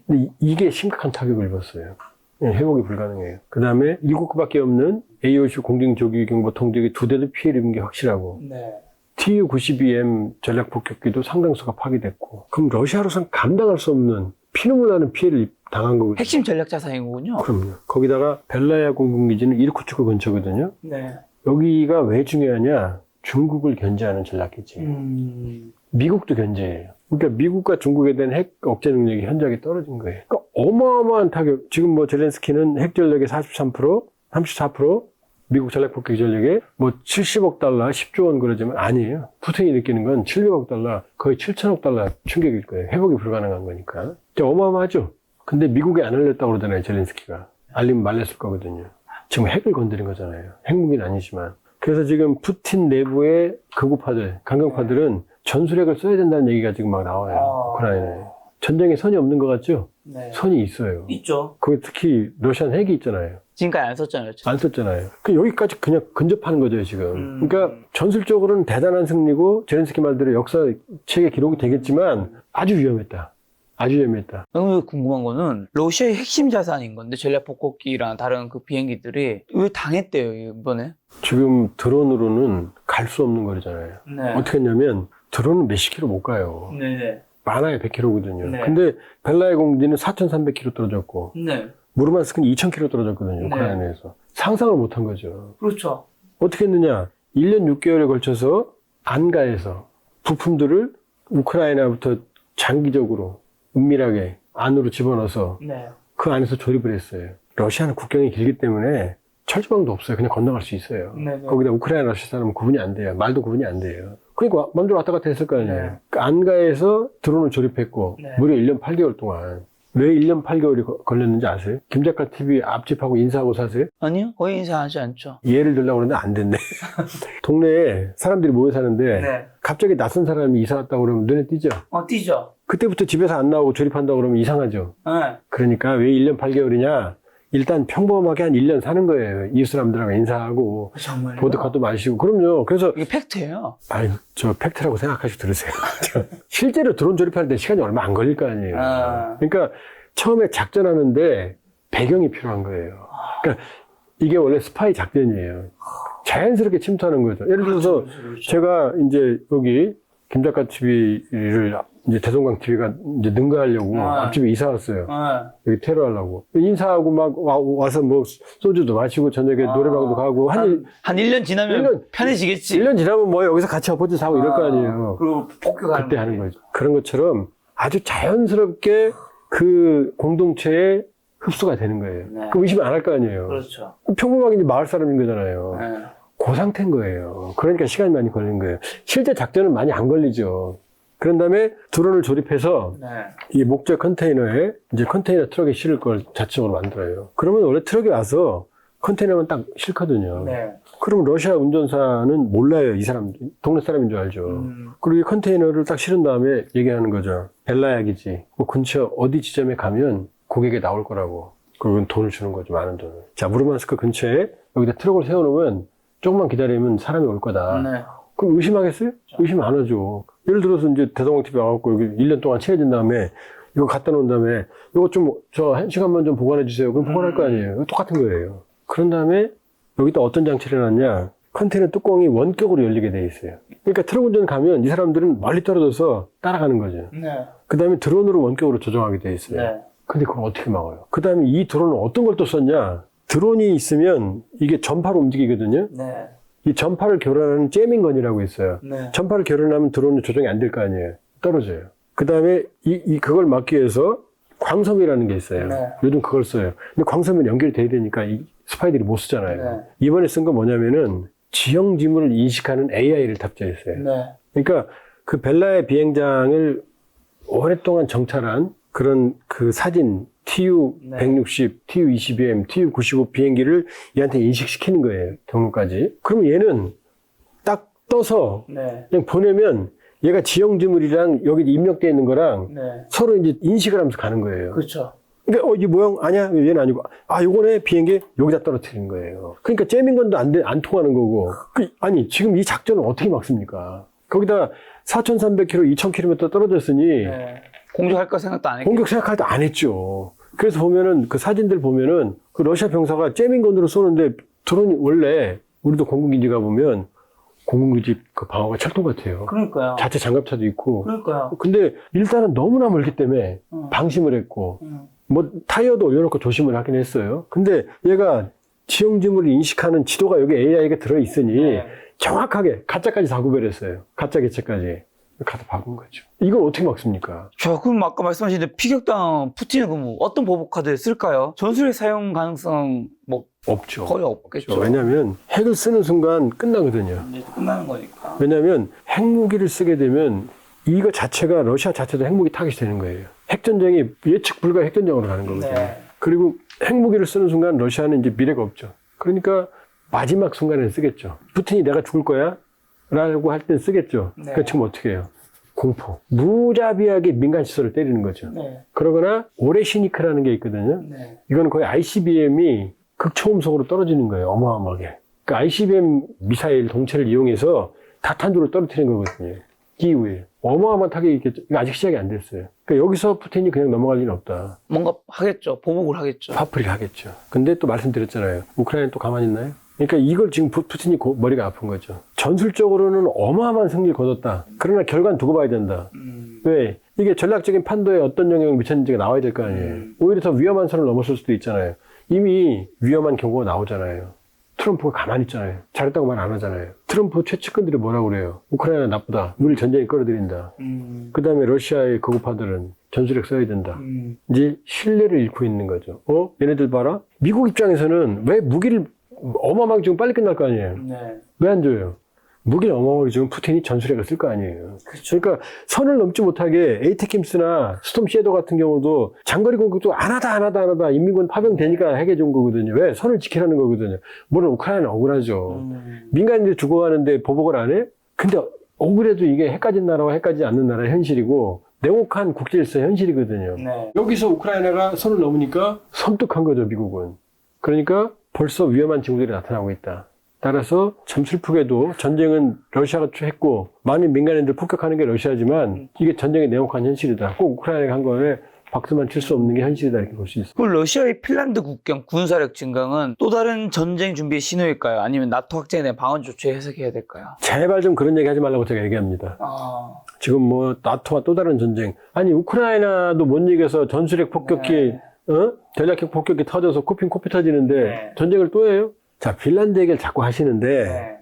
근데 이게 심각한 타격을 입었어요. 회복이 불가능해요. 그 다음에 미국밖에 없는 AOC 공중조기경보 통제기 2대도 피해를 입은 게 확실하고 네. Tu-92M 전략 폭격기도 상당수가 파괴됐고 그럼 러시아로선 감당할 수 없는 피눈물 나는 피해를 당한 거거든요. 핵심 전략 자산인 거군요. 그럼요. 거기다가 벨라야 공군기지는 이르쿠츠크 근처거든요. 네. 여기가 왜 중요하냐? 중국을 견제하는 전략기지. 미국도 견제해요. 그러니까 미국과 중국에 대한 핵 억제 능력이 현저하게 떨어진 거예요. 그러니까 어마어마한 타격. 지금 뭐 젤렌스키는 핵 전력의 43%, 34%, 미국 전략 폭격기 전력에 뭐 70억 달러, 10조 원 그러지만 아니에요. 푸틴이 느끼는 건 700억 달러, 거의 7천억 달러 충격일 거예요. 회복이 불가능한 거니까. 진짜 어마어마하죠. 근데 미국에 안 알렸다고 그러잖아요, 젤렌스키가. 알리면 말렸을 거거든요. 지금 핵을 건드린 거잖아요. 핵무기는 아니지만. 그래서 지금 푸틴 내부의 극우파들, 강경파들은 전술핵을 써야 된다는 얘기가 지금 막 나와요. 우크라이나에. 전쟁에 선이 없는 것 같죠? 네. 선이 있어요. 있죠. 거기 특히 러시아는 핵이 있잖아요. 지금까지 안 썼잖아요. 안 썼잖아요. 그 여기까지 그냥 근접하는 거죠, 지금. 그러니까 전술적으로는 대단한 승리고 젤렌스키 말대로 역사책에 기록이 되겠지만 아주 위험했다. 아주 위험했다. 너무 궁금한 거는 러시아의 핵심 자산인 건데 전략 폭격기랑 다른 그 비행기들이 왜 당했대요, 이번에? 지금 드론으로는 갈 수 없는 거잖아요. 네. 어떻게 했냐면 드론은 몇십 킬로 못 가요. 네. 많아야 100km거든요. 네. 근데 벨라의 공지는 4,300km 떨어졌고 네. 무르만스크는 2,000km 떨어졌거든요. 네. 우크라이나에서. 상상을 못한 거죠. 그렇죠. 어떻게 했느냐? 1년 6개월에 걸쳐서 안가에서 부품들을 우크라이나부터 장기적으로 은밀하게 안으로 집어넣어서 네. 그 안에서 조립을 했어요. 러시아는 국경이 길기 때문에 철조망도 없어요. 그냥 건너갈 수 있어요. 네. 거기다 우크라이나 러시아 사람은 구분이 안 돼요. 말도 구분이 안 돼요. 그러니까 마음대로 왔다 갔다 했을 거 아니에요. 네. 그 안가에서 드론을 조립했고 네. 무려 1년 8개월 동안. 왜 1년 8개월이 걸렸는지 아세요? 김작가 TV 앞집하고 인사하고 사세요? 아니요, 거의 인사하지 않죠. 예를 들려고 그러는데 안 됐네. 동네에 사람들이 모여 사는데 네. 갑자기 낯선 사람이 이사 왔다고 그러면 눈에 띄죠? 뛰죠. 그때부터 집에서 안 나오고 조립한다고 그러면 이상하죠? 네. 그러니까 왜 1년 8개월이냐? 일단 평범하게 한 1년 사는 거예요. 이웃 사람들하고 인사하고 정말요? 보드카도 마시고. 그럼요. 그래서 이게 팩트예요. 아유, 저 팩트라고 생각하시고 들으세요. 실제로 드론 조립하는데 시간이 얼마 안 걸릴 거 아니에요. 아. 그러니까 처음에 작전하는데 배경이 필요한 거예요. 그러니까 이게 원래 스파이 작전이에요. 자연스럽게 침투하는 거죠. 예를 들어서 그렇죠. 제가 이제 여기 김작가 TV를 이제 대동강 TV가 이제 능가하려고 앞집에 이사 왔어요. 여기 테러하려고. 인사하고 막 와서 뭐 소주도 마시고 저녁에 노래방도 가고 한 1년 지나면 1년, 편해지겠지. 1년 지나면 뭐 여기서 같이 엎어져 사고 이럴 거 아니에요. 그리고 폭격하는 그때 하는 거죠. 그런 것처럼 아주 자연스럽게 그 공동체에 흡수가 되는 거예요. 네. 그 의심 안 할 거 아니에요. 그렇죠. 평범하게 이제 마을 사람인 거잖아요. 네. 그 상태인 거예요. 그러니까 시간이 많이 걸린 거예요. 실제 작전은 많이 안 걸리죠. 그런 다음에 드론을 조립해서 네. 이 목적 컨테이너에 이제 컨테이너 트럭에 실을 걸 자체적으로 만들어요. 그러면 원래 트럭에 와서 컨테이너만 딱 실거든요. 네. 그럼 러시아 운전사는 몰라요. 이 사람, 동네 사람인 줄 알죠. 그리고 이 컨테이너를 딱 실은 다음에 얘기하는 거죠. 벨라약이지. 뭐 근처 어디 지점에 가면 고객에 나올 거라고. 그리고 돈을 주는 거죠. 많은 돈을. 자, 무르만스크 근처에 여기다 트럭을 세워놓으면 조금만 기다리면 사람이 올 거다. 네. 그럼 의심하겠어요? 의심 안 하죠. 예를 들어서 이제 대동강 TV 와갖고 여기 1년 동안 친해진 다음에 이거 갖다 놓은 다음에 이거 좀 저 1시간만 좀 보관해 주세요. 그럼 보관할 거 아니에요. 이거 똑같은 거예요. 그런 다음에 여기다 어떤 장치를 해놨냐. 컨테이너 뚜껑이 원격으로 열리게 돼 있어요. 그러니까 트럭 운전 가면 이 사람들은 멀리 떨어져서 따라가는 거죠. 네. 그 다음에 드론으로 원격으로 조정하게 돼 있어요. 네. 근데 그걸 어떻게 막아요? 그 다음에 이 드론은 어떤 걸 또 썼냐? 드론이 있으면 이게 전파로 움직이거든요. 네. 이 전파를 교란하는 제밍건이라고 있어요. 네. 전파를 교란하면 드론은 조정이 안 될 거 아니에요. 떨어져요. 그 다음에 그걸 막기 위해서 광섬이라는 게 있어요. 네. 요즘 그걸 써요. 근데 광섬은 연결돼야 되니까 이 스파이들이 못 쓰잖아요. 네. 이번에 쓴 건 뭐냐면은 지형 지물을 인식하는 AI를 탑재했어요. 네. 그러니까 그 벨라의 비행장을 오랫동안 정찰한 그런 그 사진 TU-160, TU-22M, TU-95 비행기를 얘한테 인식시키는 거예요. 경로까지. 그럼 얘는 딱 떠서 네. 그냥 보내면 얘가 지형 지물이랑 여기 입력되어 있는 거랑 네. 서로 이제 인식을 하면서 가는 거예요. 그렇죠. 그러니까 이 모양 아니야? 얘는 아니고 요거네 비행기 여기다 떨어뜨리는 거예요. 그러니까 제밍건도 안 통하는 거고. 아니 지금 이 작전을 어떻게 막습니까? 거기다 4,300km, 2,000km 떨어졌으니 네. 공격할 거 생각도 안 했고. 공격 생각할 때 안 했죠. 그래서 보면은 그 사진들 보면은 그 러시아 병사가 제밍건으로 쏘는데 드론이 원래 우리도 공군기지 가보면 공군기지 그 방어가 철도 같아요. 그러니까요. 자체 장갑차도 있고. 그러니까요. 근데 일단은 너무나 멀기 때문에 방심을 했고 뭐 타이어도 올려놓고 조심을 하긴 했어요. 근데 얘가 지형지물을 인식하는 지도가 여기 AI가 들어있으니 네. 정확하게 가짜까지 다 구별했어요. 가짜 개체까지. 가서 박은 거죠. 이걸 어떻게 막습니까? 자, 그럼 아까 말씀하신 피격당 푸틴은 그럼 어떤 보복카드를 쓸까요? 전술핵 사용 가능성 뭐 없죠. 거의 없겠죠. 왜냐하면 핵을 쓰는 순간 끝나거든요. 이제 끝나는 거니까. 왜냐하면 핵무기를 쓰게 되면 이거 자체가 러시아 자체도 핵무기 타깃이 되는 거예요. 핵전쟁이 예측 불가 핵전쟁으로 가는 거거든요. 네. 그리고 핵무기를 쓰는 순간 러시아는 이제 미래가 없죠. 그러니까 마지막 순간에 쓰겠죠. 푸틴이 내가 죽을 거야? 라고 할 땐 쓰겠죠. 네. 그러니까 지금 어떻게 해요? 공포. 무자비하게 민간 시설을 때리는 거죠. 네. 그러거나 오레시니크라는 게 있거든요. 네. 이건 거의 ICBM이 극초음속으로 떨어지는 거예요. 어마어마하게. 그 ICBM 미사일 동체를 이용해서 다탄두를 떨어뜨리는 거거든요. 기후에. 어마어마한 타격이 있겠죠. 이거 아직 시작이 안 됐어요. 그러니까 여기서 푸틴이 그냥 넘어갈 일은 없다. 뭔가 하겠죠. 보복을 하겠죠. 파풀이 하겠죠. 근데 또 말씀드렸잖아요. 우크라이나는 또 가만히 있나요? 그러니까 이걸 지금 푸틴이 머리가 아픈 거죠. 전술적으로는 어마어마한 승리를 거뒀다. 그러나 결과는 두고 봐야 된다. 왜? 이게 전략적인 판도에 어떤 영향을 미쳤는지가 나와야 될 거 아니에요. 오히려 더 위험한 선을 넘었을 수도 있잖아요. 이미 위험한 경고가 나오잖아요. 트럼프가 가만히 있잖아요. 잘했다고 말 안 하잖아요. 트럼프 최측근들이 뭐라고 그래요? 우크라이나 나쁘다. 우리 전쟁에 끌어들인다. 그 다음에 러시아의 거구파들은 전술핵 써야 된다. 이제 신뢰를 잃고 있는 거죠. 얘네들 봐라. 미국 입장에서는 왜 무기를 어마어마하게 주면 빨리 끝날 거 아니에요. 네. 왜 안 줘요? 무기를 어마어마하게 주면 푸틴이 전술핵을 쓸 거 아니에요. 그쵸. 그러니까 선을 넘지 못하게 에이테킴스나 스톰 섀도우 같은 경우도 장거리 공격도 안 하다 인민군 파병되니까 핵에 준 거거든요. 왜? 선을 지키라는 거거든요. 물론 우크라이나는 억울하죠. 민간인들이 죽어가는데 보복을 안 해? 근데 억울해도 이게 핵가진 나라와 핵가지 않는 나라의 현실이고 냉혹한 국제질서 현실이거든요. 네. 여기서 우크라이나가 선을 넘으니까 섬뜩한 거죠, 미국은. 그러니까 벌써 위험한 징후들이 나타나고 있다. 따라서 참 슬프게도 전쟁은 러시아가 했고 많은 민간인들 폭격하는 게 러시아지만 이게 전쟁의 냉혹한 현실이다. 꼭 우크라이나가 한 거에 박수만 칠 수 없는 게 현실이다 이렇게 볼 수 있어요. 그럼 러시아의 핀란드 국경 군사력 증강은 또 다른 전쟁 준비의 신호일까요? 아니면 나토 확장에 대한 방어 조치 해석해야 될까요? 제발 좀 그런 얘기 하지 말라고 제가 얘기합니다. 지금 뭐 나토와 또 다른 전쟁. 아니 우크라이나도 못 이겨서 전술핵 폭격기 전략핵 폭격기 터져서 코피 터지는데 네. 전쟁을 또 해요? 자, 핀란드 얘기를 자꾸 하시는데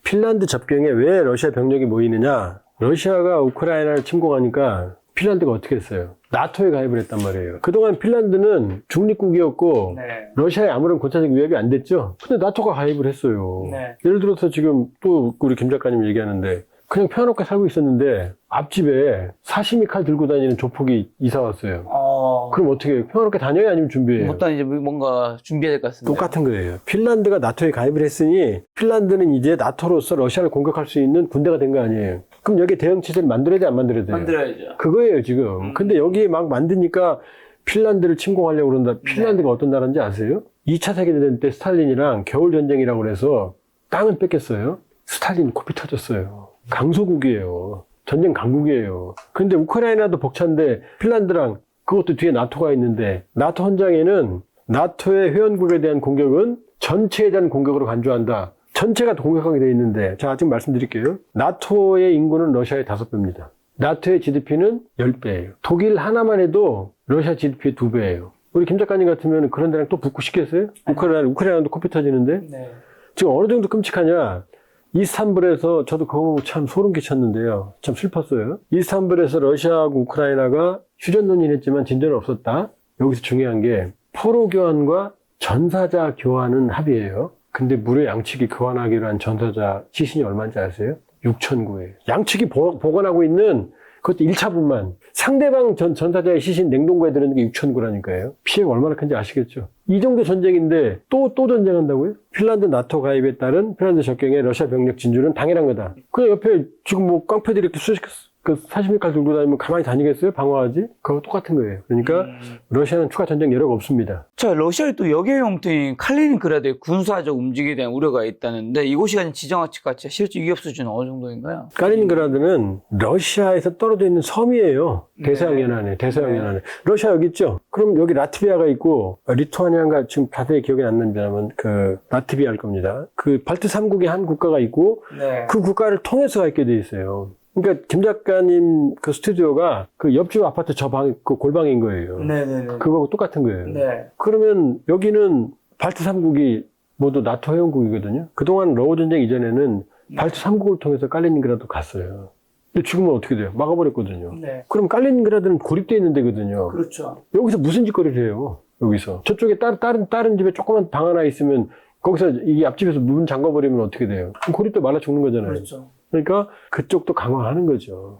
핀란드 접경에 왜 러시아 병력이 모이느냐? 러시아가 우크라이나를 침공하니까 핀란드가 어떻게 했어요? 나토에 가입을 했단 말이에요. 그동안 핀란드는 중립국이었고 러시아에 아무런 군사적 위협이 안 됐죠? 근데 나토가 가입을 했어요. 예를 들어서 지금 또 우리 김 작가님 얘기하는데 그냥 평화롭게 살고 있었는데 앞집에 사시미 칼 들고 다니는 조폭이 이사 왔어요. 그럼 어떻게 해요? 평화롭게 다녀야 아니면 준비해요? 일단 이제 뭔가 준비해야 될 것 같습니다. 똑같은 거예요. 핀란드가 나토에 가입을 했으니 핀란드는 이제 나토로서 러시아를 공격할 수 있는 군대가 된 거 아니에요. 그럼 여기에 대응 체제를 만들어야 돼, 안 만들어야 돼요? 만들어야죠. 그거예요, 지금. 근데 여기에 막 만드니까 핀란드를 침공하려고 그런다. 핀란드가 어떤 나라인지 아세요? 2차 세계대전 때 스탈린이랑 겨울전쟁이라고 그래서 땅을 뺏겼어요. 스탈린 코피 터졌어요. 강소국이에요. 전쟁 강국이에요. 근데 우크라이나도 벅찬데 핀란드랑 그것도 뒤에 나토가 있는데 나토 헌장에는 나토의 회원국에 대한 공격은 전체에 대한 공격으로 간주한다. 전체가 공격하게 돼 있는데 자 지금 말씀드릴게요. 나토의 인구는 러시아의 5배입니다. 나토의 GDP는 10배예요. 독일 하나만 해도 러시아 GDP의 2배예요. 우리 김 작가님 같으면 그런 데랑 또 붙고 싶겠어요? 우크라이나도 코피 터지는데? 네. 지금 어느 정도 끔찍하냐? 이스탄불에서 저도 그거 보고 참 소름 끼쳤는데요. 참 슬펐어요. 이스탄불에서 러시아하고 우크라이나가 휴전 논의를 했지만 진전은 없었다. 여기서 중요한 게 포로 교환과 전사자 교환은 합의예요. 근데 무려 양측이 교환하기로 한 전사자 시신이 얼마인지 아세요? 6,900. 양측이 보관하고 있는 그것도 1차분만 상대방 전사자의 시신 냉동고에 들어있는 게 6,900라니까요. 피해가 얼마나 큰지 아시겠죠? 이 정도 전쟁인데 또 전쟁한다고요? 핀란드 나토 가입에 따른 핀란드 접경에 러시아 병력 진주는 당연한 거다. 그 옆에 지금 뭐 깡패들이 이렇게 수십 그 40밀까지 들고 다니면 가만히 다니겠어요? 방어하지? 그거 똑같은 거예요. 그러니까 러시아는 추가 전쟁 여력 없습니다. 자, 러시아의 또 역의 영토인 칼리닝그라드에 군사적 움직임에 대한 우려가 있다는데 이곳이 가진 지정학적 가치가 실제 위협 수준은 어느 정도인가요? 칼리닝그라드는 러시아에서 떨어져 있는 섬이에요. 대서양연안에, 대서양연안에. 러시아 여기 있죠? 그럼 여기 라트비아가 있고, 리투아니아인가 지금 자세히 기억이 안 납니다만, 라트비아일 겁니다. 그 발트 3국의 한 국가가 있고, 네. 그 국가를 통해서 있게 돼 있어요. 그러니까 김 작가님 그 스튜디오가 그 옆집 아파트 저 방, 그 골방인 거예요. 네네네. 그거하고 똑같은 거예요. 네. 그러면 여기는 발트 3국이 모두 나토 회원국이거든요. 그동안 러우 전쟁 이전에는 발트 3국을 통해서 칼리닝그라드 갔어요. 근데 지금은 어떻게 돼요? 막아버렸거든요. 네. 그럼 칼리닝그라드는 고립되어 있는 데거든요. 그렇죠. 여기서 무슨 짓거리를 해요? 여기서. 저쪽에 다른 집에 조그만 방 하나 있으면 거기서 이 앞집에서 문 잠가버리면 어떻게 돼요? 그럼 고립돼 말라 죽는 거잖아요. 그렇죠. 그러니까 그쪽도 강화하는 거죠.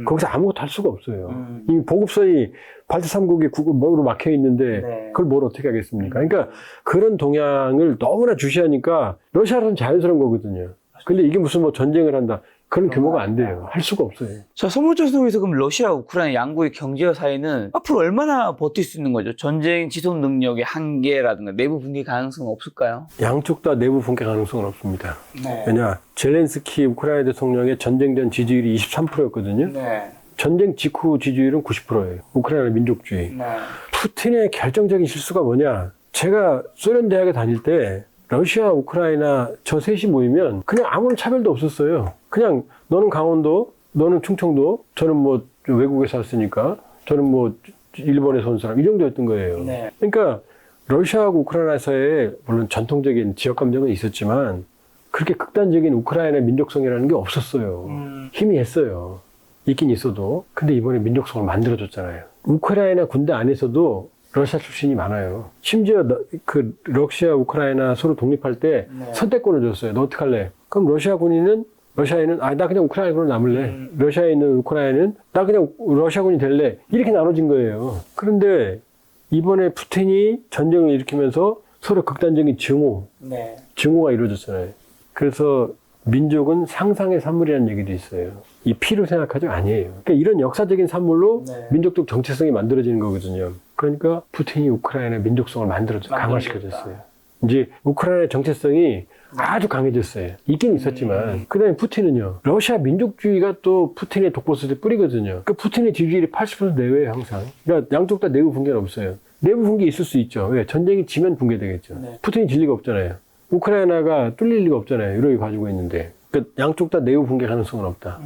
거기서 아무것도 할 수가 없어요. 이 보급선이 발트 3국의 국으로 막혀 있는데 네. 그걸 뭘 어떻게 하겠습니까? 그러니까 그런 동향을 너무나 주시하니까 러시아로는 자연스러운 거거든요. 근데 이게 무슨 뭐 전쟁을 한다. 그런 규모가 안 돼요. 할 수가 없어요. 자, 선물자 속에서 그럼 러시아, 우크라이나 양국의 경제와 사이는 앞으로 얼마나 버틸 수 있는 거죠? 전쟁 지속 능력의 한계라든가 내부 분기 가능성은 없을까요? 양쪽 다 내부 분계 가능성은 없습니다. 네. 왜냐, 젤렌스키 우크라이나 대통령의 전쟁 전 지지율이 23%였거든요. 네. 전쟁 직후 지지율은 90%예요. 우크라이나 민족주의. 네. 푸틴의 결정적인 실수가 뭐냐? 제가 소련 대학에 다닐 때 러시아, 우크라이나 저 셋이 모이면 그냥 아무런 차별도 없었어요. 그냥 너는 강원도, 너는 충청도, 저는 뭐 외국에서 왔으니까, 저는 뭐 일본에서 온 사람 이 정도였던 거예요. 네. 그러니까 러시아하고 우크라이나 사이에 물론 전통적인 지역 감정은 있었지만 그렇게 극단적인 우크라이나 민족성이라는 게 없었어요. 희미했어요. 있긴 있어도. 근데 이번에 민족성을 만들어줬잖아요. 우크라이나 군대 안에서도 러시아 출신이 많아요. 심지어 러시아, 우크라이나 서로 독립할 때 네. 선택권을 줬어요. 너 어떡할래? 그럼 러시아에는 나 그냥 우크라이나로 남을래. 러시아에 있는 우크라이나는 나 그냥 러시아군이 될래. 이렇게 나눠진 거예요. 그런데 이번에 푸틴이 전쟁을 일으키면서 서로 극단적인 네. 증오가 이루어졌잖아요. 그래서 민족은 상상의 산물이라는 얘기도 있어요. 이 피로 생각하죠? 아니에요. 그러니까 이런 역사적인 산물로 네. 민족적 정체성이 만들어지는 거거든요. 그러니까 푸틴이 우크라이나 민족성을 강화시켜줬어요. 이제 우크라이나 정체성이 아주 강해졌어요. 있긴 있었지만. 그 다음에 푸틴은요. 러시아 민족주의가 또 푸틴의 독보스의 뿌리거든요. 그러니까 푸틴의 지지율이 80% 내외예요, 항상. 그러니까 양쪽 다 내부 붕괴는 없어요. 내부 붕괴 있을 수 있죠. 왜? 전쟁이 지면 붕괴되겠죠. 네. 푸틴이 질 리가 없잖아요. 우크라이나가 뚫릴 리가 없잖아요. 유럽이 가지고 있는데. 그러니까 양쪽 다 내부 붕괴 가능성은 없다.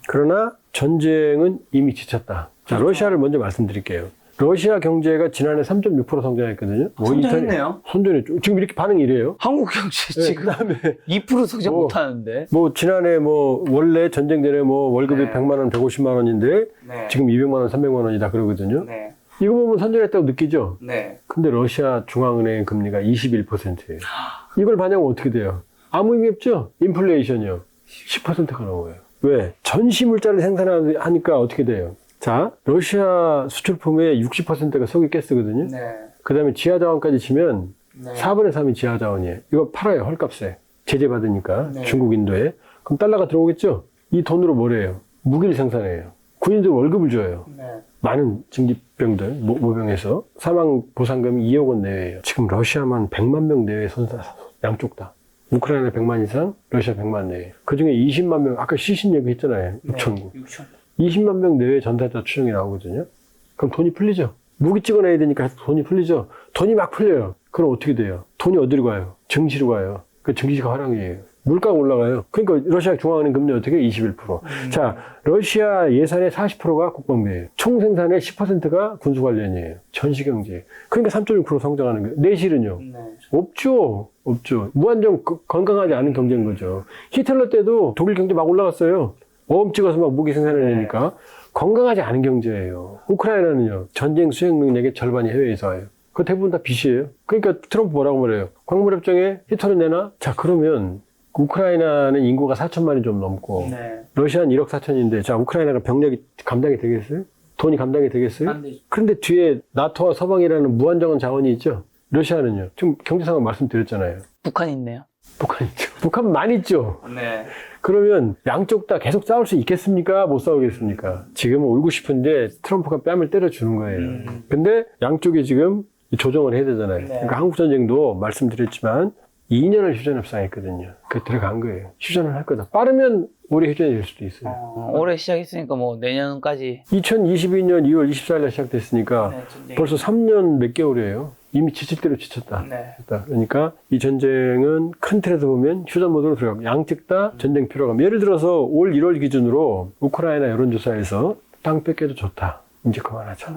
그러나 전쟁은 이미 지쳤다. 자, 러시아를 먼저 말씀드릴게요. 러시아 경제가 지난해 3.6% 성장했거든요. 성장했네요. 선전했죠. 지금 이렇게 반응이 이래요. 한국 경제 네, 지금 그다음에 2% 성장 못하는데. 지난해 원래 전쟁 전에 월급이 네. 100만 원, 150만 원인데 네. 지금 200만 원, 300만 원이다 그러거든요. 네. 이거 보면 선전했다고 느끼죠? 네. 근데 러시아 중앙은행 금리가 21%예요. 이걸 반영하면 어떻게 돼요? 아무 의미 없죠? 인플레이션이요. 10%가 넘어요. 왜? 전시 물자를 생산하니까 어떻게 돼요? 자, 러시아 수출품의 60%가 석유 가스거든요. 네. 그 다음에 지하자원까지 치면 네. 4분의 3이 지하자원이에요. 이거 팔아요, 헐값에. 제재받으니까. 네. 중국, 인도에. 그럼 달러가 들어오겠죠? 이 돈으로 뭘 해요? 무기를 생산해요. 군인들 월급을 줘요. 네. 많은 징집병들, 모병에서 사망 보상금이 2억 원 내외예요. 지금 러시아만 100만 명 내외 양쪽 다. 우크라이나 100만 이상, 러시아 100만 내외. 그 중에 20만 명, 아까 시신 얘기했잖아요. 6천국. 20만 명 내외 전사자 추정이 나오거든요. 그럼 돈이 풀리죠. 무기 찍어내야 되니까 돈이 풀리죠. 돈이 막 풀려요. 그럼 어떻게 돼요? 돈이 어디로 가요? 증시로 가요. 그 증시가 화랑이에요. 물가가 올라가요. 그러니까 러시아 중앙은행 금리 어떻게? 21%. 자, 러시아 예산의 40%가 국방비예요. 총 생산의 10%가 군수 관련이에요. 전시 경제. 그러니까 3.6% 성장하는 거예요. 내실은요? 없죠. 없죠. 무한정 건강하지 않은 경제인 거죠. 히틀러 때도 독일 경제 막 올라갔어요. 어음 찍어서 막 무기 생산을 내니까. 건강하지 않은 경제예요. 우크라이나는요, 전쟁 수행 능력의 절반이 해외에서 와요. 그 대부분 다 빚이에요. 그러니까 트럼프 뭐라고 말해요? 광물협정에 히터를 내나? 자, 그러면 우크라이나는 인구가 4천만이 좀 넘고, 러시아는 1억 4천인데, 자, 우크라이나가 병력이 감당이 되겠어요? 돈이 감당이 되겠어요? 안 되죠. 그런데 뒤에 나토와 서방이라는 무한정한 자원이 있죠? 러시아는요? 지금 경제 상황 말씀드렸잖아요. 북한이 있네요. 북한 있죠. 북한 많이 있죠. 네. 그러면 양쪽 다 계속 싸울 수 있겠습니까? 못 싸우겠습니까? 지금은 울고 싶은데 트럼프가 뺨을 때려주는 거예요. 근데 양쪽이 지금 조정을 해야 되잖아요. 그러니까 한국전쟁도 말씀드렸지만 2년을 휴전 협상했거든요. 그 들어간 거예요. 휴전을 할 거다. 빠르면 올해 휴전이 될 수도 있어요. 올해 시작했으니까 뭐 내년까지. 2022년 2월 24일에 시작됐으니까 벌써 3년 몇 개월이에요. 이미 지칠 대로 지쳤다. 그러니까 이 전쟁은 큰 틀에서 보면 휴전 모드로 들어가고 양측 다 전쟁 피로감. 예를 들어서 올 1월 기준으로 우크라이나 여론조사에서 땅 뺏겨도 좋다. 이제 그만하자.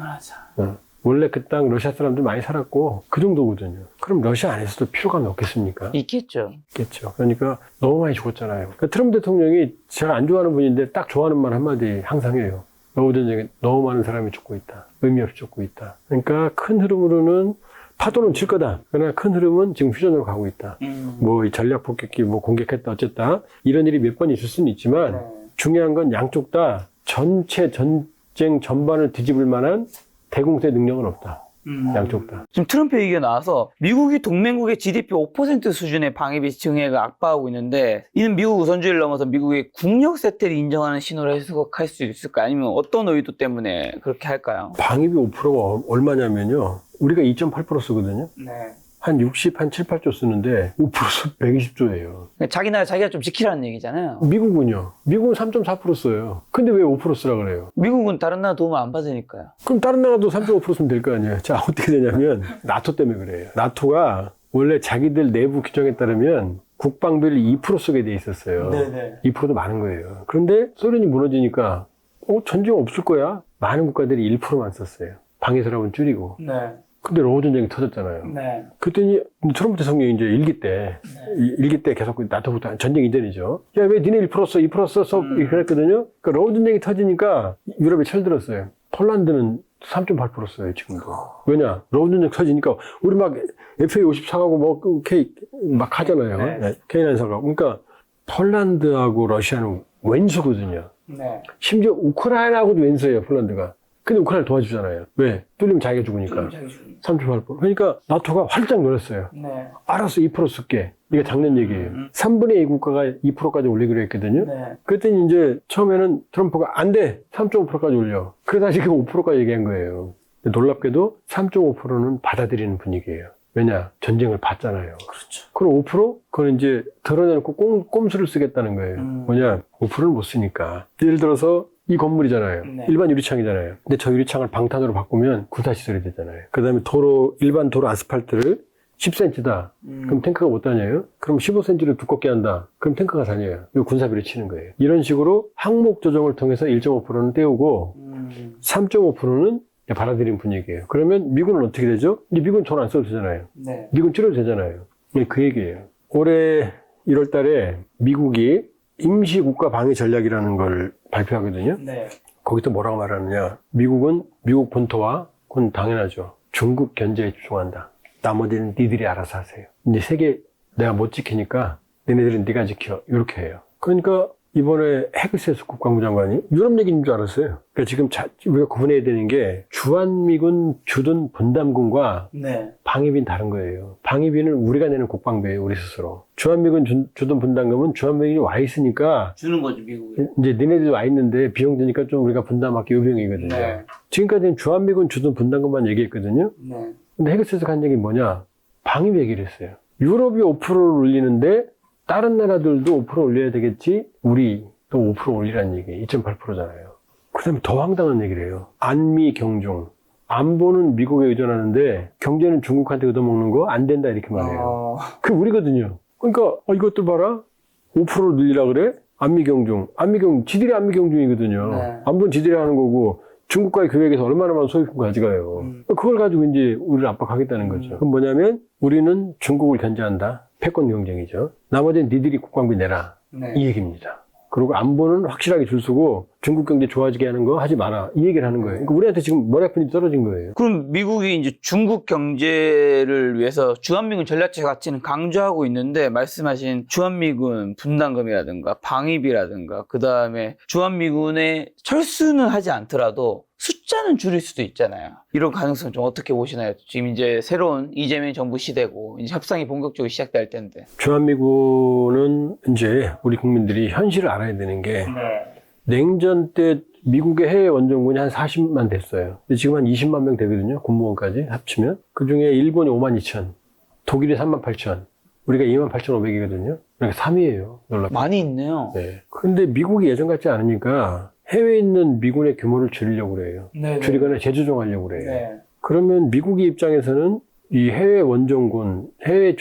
원래 그 땅 러시아 사람들 많이 살았고 그 정도거든요. 그럼 러시아 안에서도 피로감이 없겠습니까? 있겠죠. 있겠죠. 그러니까 너무 많이 죽었잖아요. 그러니까 트럼프 대통령이 제가 안 좋아하는 분인데 딱 좋아하는 말 한마디 항상 해요. 러우 전쟁에 너무 많은 사람이 죽고 있다. 의미 없이 죽고 있다. 그러니까 큰 흐름으로는 파도는 칠 거다. 그러나 큰 흐름은 지금 휴전으로 가고 있다. 뭐 이 전략 폭격기 뭐 공격했다 어쨌다. 이런 일이 몇 번 있을 수는 있지만 중요한 건 양쪽 다 전체 전쟁 전반을 뒤집을 만한 대공세 능력은 없다. 양쪽 다. 지금 트럼프 얘기가 나와서 미국이 동맹국의 GDP 5% 수준의 방위비 증액을 악화하고 있는데 이는 미국 우선주의를 넘어서 미국의 국력 세태를 인정하는 신호를 해석할 수 있을까요? 아니면 어떤 의도 때문에 그렇게 할까요? 방위비 5%가 얼마냐면요. 우리가 2.8% 쓰거든요. 한 7, 8조 쓰는데 5% 120조예요. 자기 나라 자기가 좀 지키라는 얘기잖아요. 미국은요. 미국은 3.4% 써요. 근데 왜 5% 쓰라 그래요? 미국은 다른 나라 도움을 안 받으니까요. 그럼 다른 나라도 3.5% 쓰면 될 거 아니에요. 자, 어떻게 되냐면 나토 때문에 그래요. 나토가 원래 자기들 내부 규정에 따르면 국방비를 2% 쓰게 돼 있었어요. 2%도 많은 거예요. 그런데 소련이 무너지니까 전쟁 없을 거야. 많은 국가들이 1%만 썼어요. 방위사업은 줄이고. 근데 러우 전쟁이 터졌잖아요. 그랬더니 트럼프 대통령이 이제 일기 때 계속 나토부터 전쟁 이전이죠. 야, 왜 니네 1% 써, 2% 써, 그랬거든요. 그러니까 러우 전쟁이 터지니까 유럽에 철들었어요. 폴란드는 3.8% 써요, 지금도. 왜냐? 러우 전쟁 터지니까 우리 막 FA50 사가고 뭐 K 막 하잖아요. K9 사가고. 그러니까 폴란드하고 러시아는 왼수거든요. 심지어 우크라이나하고도 왼수예요, 폴란드가. 근데 우크라이나 도와주잖아요. 왜? 뚫리면 자기가 죽으니까. 3.8%. 그러니까 나토가 활짝 놀았어요. 알았어, 2% 쓸게. 이게 작년 얘기예요. 3분의 2 국가가 2%까지 올리기로 했거든요. 그랬더니 이제 처음에는 트럼프가 안 돼! 3.5%까지 올려. 그러다 지금 5%까지 얘기한 거예요. 근데 놀랍게도 3.5%는 받아들이는 분위기예요. 왜냐? 전쟁을 봤잖아요. 그럼 5%? 그건 이제 덜어내놓고 꼼수를 쓰겠다는 거예요. 뭐냐? 5%를 못 쓰니까. 예를 들어서 이 건물이잖아요. 일반 유리창이잖아요. 근데 저 유리창을 방탄으로 바꾸면 군사시설이 되잖아요. 그 다음에 일반 도로 아스팔트를 10cm다. 그럼 탱크가 못 다녀요? 그럼 15cm를 두껍게 한다. 그럼 탱크가 다녀요. 이거 군사비를 치는 거예요. 이런 식으로 항목 조정을 통해서 1.5%는 떼우고 3.5%는 받아들이는 분위기예요. 그러면 미군은 어떻게 되죠? 이제 미군 돈 안 써도 되잖아요. 미군 줄여도 되잖아요. 그 얘기예요. 올해 1월 달에 미국이 임시국가 방위 전략이라는 걸 발표하거든요. 거기서 뭐라고 말하느냐. 미국은 미국 본토와 그건 당연하죠. 중국 견제에 집중한다. 나머지는 니들이 알아서 하세요. 이제 세계 내가 못 지키니까 너네들은 네가 지켜. 이렇게 해요. 그러니까 이번에 헤그세스 국방부 장관이 유럽 얘기인 줄 알았어요. 그러니까 지금 우리가 구분해야 되는 게 주한미군 주둔 분담군과 방위비는 다른 거예요. 방위비는 우리가 내는 국방비예요, 우리 스스로. 주한미군 주둔 분담금은 주한미군이 와 있으니까 주는 거죠, 미국에. 이제 니네들 와 있는데 비용 드니까 좀 우리가 분담할게 요 비용이거든요. 지금까지는 주한미군 주둔 분담금만 얘기했거든요. 근데 헤그세스가 한 얘기 뭐냐? 방위비 얘기를 했어요. 유럽이 5%를 올리는데 다른 나라들도 5% 올려야 되겠지, 우리 또 5% 올리라는 얘기, 2.8%잖아요. 그 다음에 더 황당한 얘기를 해요. 안미 경중. 안보는 미국에 의존하는데 경제는 중국한테 얻어먹는 거 안 된다 이렇게 말해요. 그게 우리거든요. 그러니까 이것도 봐라. 5% 늘리라 그래? 안미경중. 지들이 안미경중이거든요. 네. 안보는 지들이 하는 거고 중국과의 교역에서 얼마나 많은 소유권 가져가요. 그걸 가지고 이제 우리를 압박하겠다는 거죠. 그럼 뭐냐면 우리는 중국을 견제한다. 패권 경쟁이죠. 나머지는 니들이 국방비 내라. 네. 이 얘기입니다. 그리고 안보는 확실하게 줄 서고 중국 경제 좋아지게 하는 거 하지 마라. 이 얘기를 하는 거예요. 그러니까 우리한테 지금 머리 아픈 일이 떨어진 거예요. 그럼 미국이 이제 중국 경제를 위해서 주한미군 전략적 가치는 강조하고 있는데 말씀하신 주한미군 분담금이라든가 방위비라든가 그 다음에 주한미군의 철수는 하지 않더라도 숫자는 줄일 수도 있잖아요. 이런 가능성 좀 어떻게 보시나요? 지금 이제 새로운 이재명 정부 시대고 이제 협상이 본격적으로 시작될 텐데. 주한미군은 이제 우리 국민들이 현실을 알아야 되는 게 냉전 때 미국의 해외 원정군이 한 40만 됐어요. 근데 지금 한 20만 명 되거든요. 군무원까지 합치면. 그 중에 일본이 5만 2천, 독일이 3만 8천, 우리가 2만 8,500이거든요. 그러니까 3위예요. 놀랍게. 많이 있네요. 네. 근데 미국이 예전 같지 않으니까 해외에 있는 미군의 규모를 줄이려고 그래요. 네네. 줄이거나 재조정하려고 그래요. 네. 그러면 미국의 입장에서는 이 해외 원정군, 해외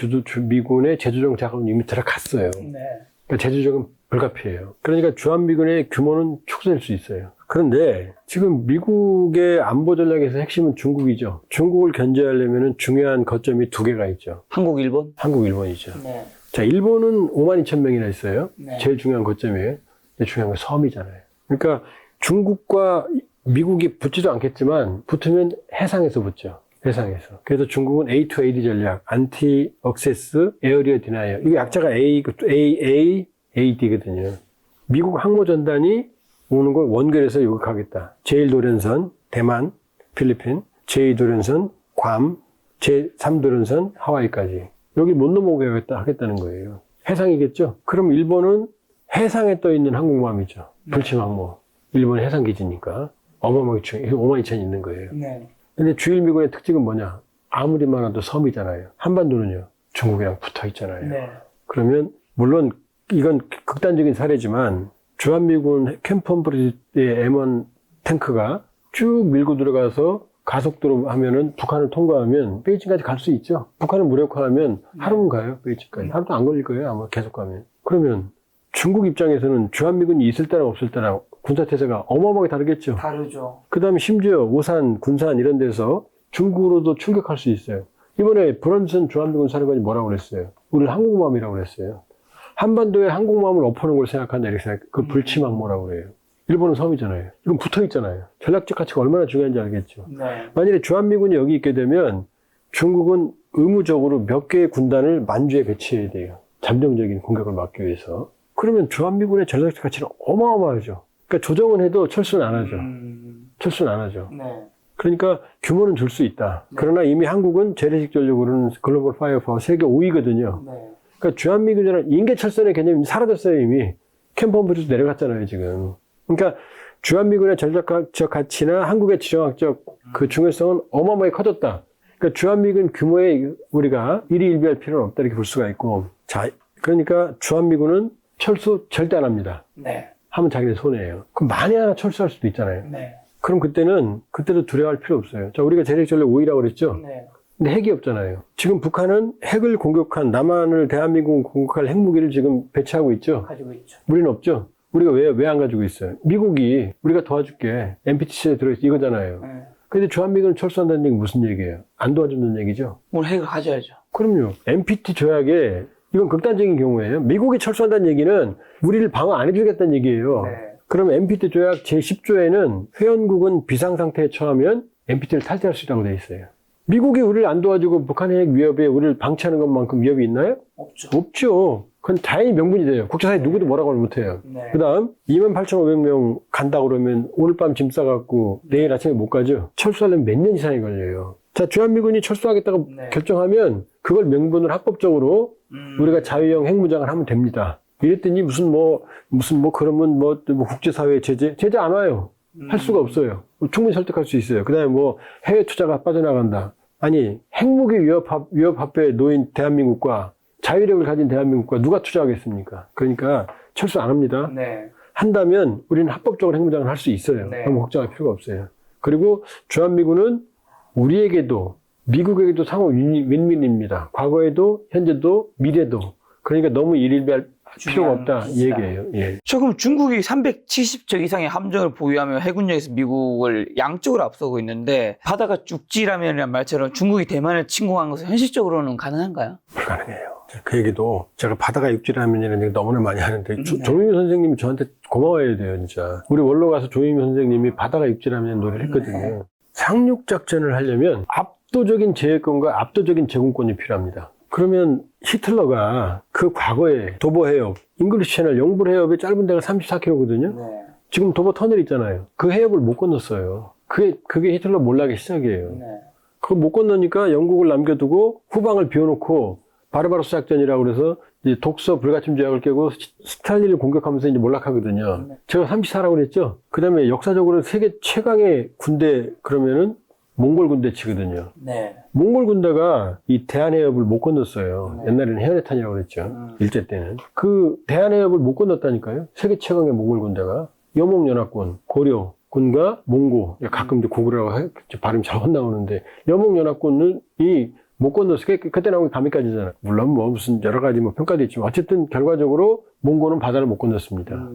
미군의 재조정 작업은 이미 들어갔어요. 네. 그러니까 재조정은 불가피해요. 그러니까 주한미군의 규모는 축소될 수 있어요. 그런데 지금 미국의 안보 전략에서 핵심은 중국이죠. 중국을 견제하려면 중요한 거점이 두 개가 있죠. 한국, 일본? 한국, 일본이죠. 네. 자, 일본은 5만 2천 명이나 있어요. 네. 제일 중요한 거점이에요. 근데 중요한 건 섬이잖아요. 그러니까 중국과 미국이 붙지도 않겠지만 붙으면 해상에서 붙죠. 해상에서. 그래서 중국은 A2AD 전략, 안티 억세스 에어리어 디나이어. 이게 약자가 AAAD거든요. 미국 항모전단이 오는 걸 원결에서 요격하겠다. 제1도련선, 대만, 필리핀, 제2도련선, 괌, 제3도련선, 하와이까지. 여기 못 넘어오게 하겠다는 거예요. 해상이겠죠? 그럼 일본은 해상에 떠 있는 항공모함이죠. 불침항모. 일본 해상 기지니까. 어마어마하게 중요해요. 5만 2천이 있는 거예요. 네. 근데 주일미군의 특징은 뭐냐? 아무리 많아도 섬이잖아요. 한반도는요. 중국이랑 붙어 있잖아요. 네. 그러면 물론 이건 극단적인 사례지만 주한미군 캠프홈브리지의 M1 탱크가 쭉 밀고 들어가서 가속도로 하면은 북한을 통과하면 베이징까지 갈 수 있죠. 북한을 무력화하면 하루는 가요. 베이징까지. 하루도 안 걸릴 거예요. 아마 계속 가면. 그러면 중국 입장에서는 주한미군이 있을 때랑 없을 때랑 군사태세가 어마어마하게 다르겠죠. 다르죠. 그 다음에 심지어 오산, 군산 이런 데서 중국으로도 출격할 수 있어요. 이번에 브런슨 주한미군 사령관이 뭐라고 그랬어요? 우리를 항공모함이라고 그랬어요. 한반도에 항공모함을 엎어놓은 걸 생각한다 이렇게 생각해요. 그 불침항모라고 그래요. 일본은 섬이잖아요. 이건 붙어 있잖아요. 전략적 가치가 얼마나 중요한지 알겠죠. 네. 만일에 주한미군이 여기 있게 되면 중국은 의무적으로 몇 개의 군단을 만주에 배치해야 돼요. 잠정적인 공격을 막기 위해서. 그러면 주한미군의 전략적 가치는 어마어마하죠. 그러니까 조정은 해도 철수는 안 하죠. 철수는 안 하죠. 네. 그러니까 규모는 줄 수 있다. 네. 그러나 이미 한국은 재래식 전력으로는 글로벌 파이어파워 세계 5위거든요. 네. 그러니까 주한미군이라는 인계철선의 개념이 사라졌어요, 이미. 캠프홈브리지도 내려갔잖아요, 지금. 그러니까 주한미군의 전략적 가치나 한국의 지정학적 그 중요성은 어마어마하게 커졌다. 그러니까 주한미군 규모에 우리가 일희일비할 필요는 없다 이렇게 볼 수가 있고. 자, 그러니까 주한미군은 철수 절대 안 합니다. 네. 하면 자기네 손해예요. 그럼 만에 하나 철수할 수도 있잖아요. 네. 그럼 그때도 두려워할 필요 없어요. 자, 우리가 재래식 전력 5위라고 그랬죠? 네. 근데 핵이 없잖아요. 지금 북한은 핵을 공격한, 남한을 대한민국을 공격할 핵무기를 지금 배치하고 있죠? 가지고 있죠. 우리는 없죠? 우리가 왜 안 가지고 있어요? 미국이 우리가 도와줄게. NPTC에 들어있어. 이거잖아요. 네. 근데 주한미군을 철수한다는 얘기 무슨 얘기예요? 안 도와준다는 얘기죠? 오늘 핵을 가져야죠. 그럼요. NPT 조약에 이건 극단적인 경우예요. 미국이 철수한다는 얘기는 우리를 방어 안 해주겠다는 얘기예요. 네. 그럼 NPT 조약 제10조에는 회원국은 비상상태에 처하면 NPT를 탈퇴할 수 있다고 돼 있어요. 미국이 우리를 안 도와주고 북한의 핵 위협에 우리를 방치하는 것만큼 위협이 있나요? 없죠. 없죠. 그건 다행히 명분이 돼요. 국제사회 누구도 뭐라고 못해요. 네. 그 다음 28,500명 간다 그러면 오늘 밤 짐 싸갖고 내일 아침에 못 가죠. 철수하려면 몇 년 이상이 걸려요. 자, 주한미군이 철수하겠다고 네. 결정하면 그걸 명분을 합법적으로 우리가 자유형 핵무장을 하면 됩니다. 이랬더니 그러면 국제사회 제재 안 와요. 할 수가 없어요. 충분히 설득할 수 있어요. 그 다음에 해외 투자가 빠져나간다. 아니, 핵무기 위협 합배에 놓인 대한민국과 자위력을 가진 대한민국과 누가 투자하겠습니까? 그러니까 철수 안 합니다. 네. 한다면 우리는 합법적으로 핵무장을 할 수 있어요. 네. 너무 걱정할 필요가 없어요. 그리고 주한미군은 우리에게도 미국에게도 상호 윈윈입니다. 과거에도 현재도 미래도. 그러니까 너무 일일비할 필요가 없다 이 얘기예요. 예. 그럼 중국이 370척 이상의 함정을 보유하며 해군력에서 미국을 양쪽으로 앞서고 있는데 바다가 육지라면이란 말처럼 중국이 대만을 침공한 것은 현실적으로는 가능한가요? 불가능해요. 그 얘기도 제가 바다가 육지라면이라는 얘기 너무나 많이 하는데 조용희 선생님이 저한테 고마워해야 돼요. 진짜. 우리 원로 가서 조용희 선생님이 바다가 육지라면 노래를 했거든요. 상륙작전을 하려면 압도적인 제해권과 압도적인 제공권이 필요합니다. 그러면 히틀러가 그 과거에 도보 해협, 잉글리시 채널 영불 해협의 짧은 데가 34km거든요. 네. 지금 도보 터널 있잖아요. 그 해협을 못 건넜어요. 그게 히틀러 몰락의 시작이에요. 네. 그거 못 건너니까 영국을 남겨두고 후방을 비워놓고 바르바로스 작전이라고 그래서 이제 독서 불가침 조약을 깨고 스탈린을 공격하면서 이제 몰락하거든요. 네. 제가 34라고 그랬죠. 그 다음에 역사적으로 세계 최강의 군대 그러면은 몽골 군대 치거든요. 네. 몽골 군대가 이 대한해협을 못 건넜어요. 네. 옛날에는 헤어네탄이라고 그랬죠. 일제 때는. 그 대한해협을 못 건넜다니까요. 세계 최강의 몽골 군대가. 여몽연합군, 고려군과 몽고, 가끔 이제 고구려라고 발음이 잘 안 나오는데, 여몽연합군이 못 건넜어요. 그때 나온 게 가미까지잖아요. 물론 뭐 무슨 여러 가지 뭐 평가도 있지만, 어쨌든 결과적으로 몽고는 바다를 못 건넜습니다.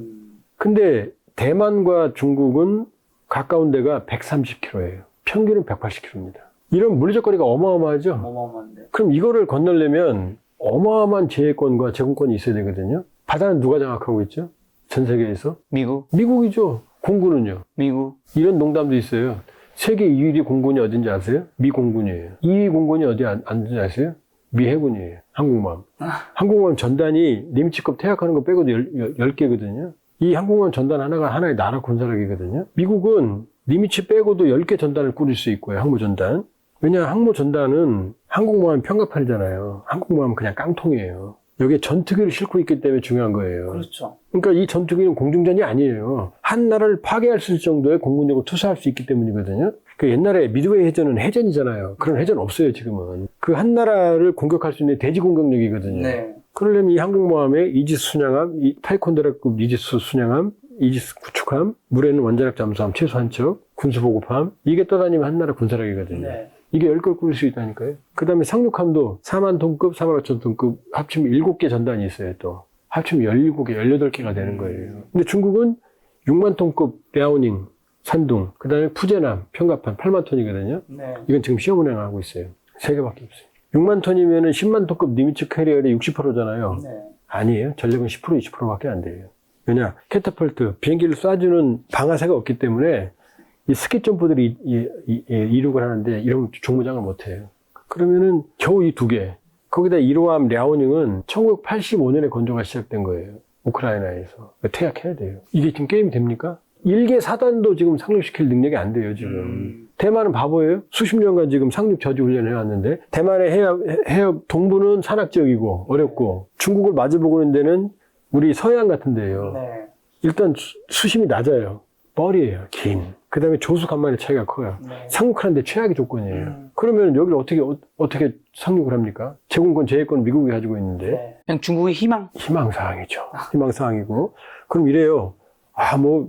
근데 대만과 중국은 가까운 데가 130km예요. 평균은 180km입니다. 이런 물리적 거리가 어마어마하죠? 어마어마한데. 그럼 이거를 건너려면 어마어마한 제해권과 제공권이 있어야 되거든요. 바다는 누가 장악하고 있죠? 전 세계에서? 미국? 미국이죠. 공군은요. 미국? 이런 농담도 있어요. 세계 2위 공군이 어딘지 아세요? 미 공군이에요. 2위 공군이 어디 앉은지 아세요? 미 해군이에요. 항공모함. 항공모함 전단이 니미츠급 퇴역하는 거 빼고도 10개거든요. 이 항공모함 전단 하나가 하나의 나라 군사력이거든요. 미국은 니미츠 빼고도 10개 전단을 꾸릴 수 있고요. 항모 전단. 왜냐 항모 전단은 항공모함 평가판이잖아요. 항공모함은 그냥 깡통이에요. 여기에 전투기를 싣고 있기 때문에 중요한 거예요. 그렇죠. 그러니까 이 전투기는 공중전이 아니에요. 한 나라를 파괴할 수 있을 정도의 공군력을 투사할 수 있기 때문이거든요. 그 옛날에 미드웨이 해전은 해전이잖아요. 그런 해전 없어요, 지금은. 그 한 나라를 공격할 수 있는 대지 공격력이거든요. 네. 그러려면 이 항공모함에 이지스 순양함, 타이콘데라급 이지스 순양함, 이지스 구축함, 물에는 원자력 잠수함 최소 한 척, 군수보급함, 이게 떠다니면 한 나라 군사력이거든요. 네. 이게 10걸 꾸릴 수 있다니까요. 그 다음에 상륙함도 4만 톤급, 4만 5천 톤급 합치면 7개 전단이 있어요, 또. 합치면 17개, 18개가 되는 거예요. 근데 중국은 6만 톤급 랴오닝, 산둥, 그 다음에 푸제남, 평가판 8만 톤이거든요. 네. 이건 지금 시험 운행하고 있어요. 3개밖에 없어요. 6만 톤이면은 10만 톤급 니미츠 캐리어의 60%잖아요. 네. 아니에요. 전력은 10%, 20%밖에 안 돼요. 왜냐? 캐터펄트, 비행기를 쏴주는 방아쇠가 없기 때문에 이 스키 점프들이 이륙을 하는데 이런 종무장을 못 해요. 그러면은 겨우 이 2개. 거기다 이로함 랴오닝은 1985년에 건조가 시작된 거예요. 우크라이나에서. 퇴약해야 돼요. 이게 지금 게임이 됩니까? 1개 사단도 지금 상륙시킬 능력이 안 돼요, 지금. 대만은 바보예요? 수십 년간 지금 상륙 저지 훈련을 해왔는데, 대만의 해협 동부는 산악지역이고, 어렵고, 중국을 마주보고 있는 데는 우리 서해안 같은 데예요. 네. 일단 수심이 낮아요. 뻘이에요, 긴. 그 다음에 조수 간만의 차이가 커요. 네. 상륙하는데 최악의 조건이에요. 그러면 여기를 어떻게 상륙을 합니까? 제공권, 제해권 미국이 가지고 있는데. 네. 그냥 중국의 희망? 희망사항이죠. 희망사항이고. 그럼 이래요.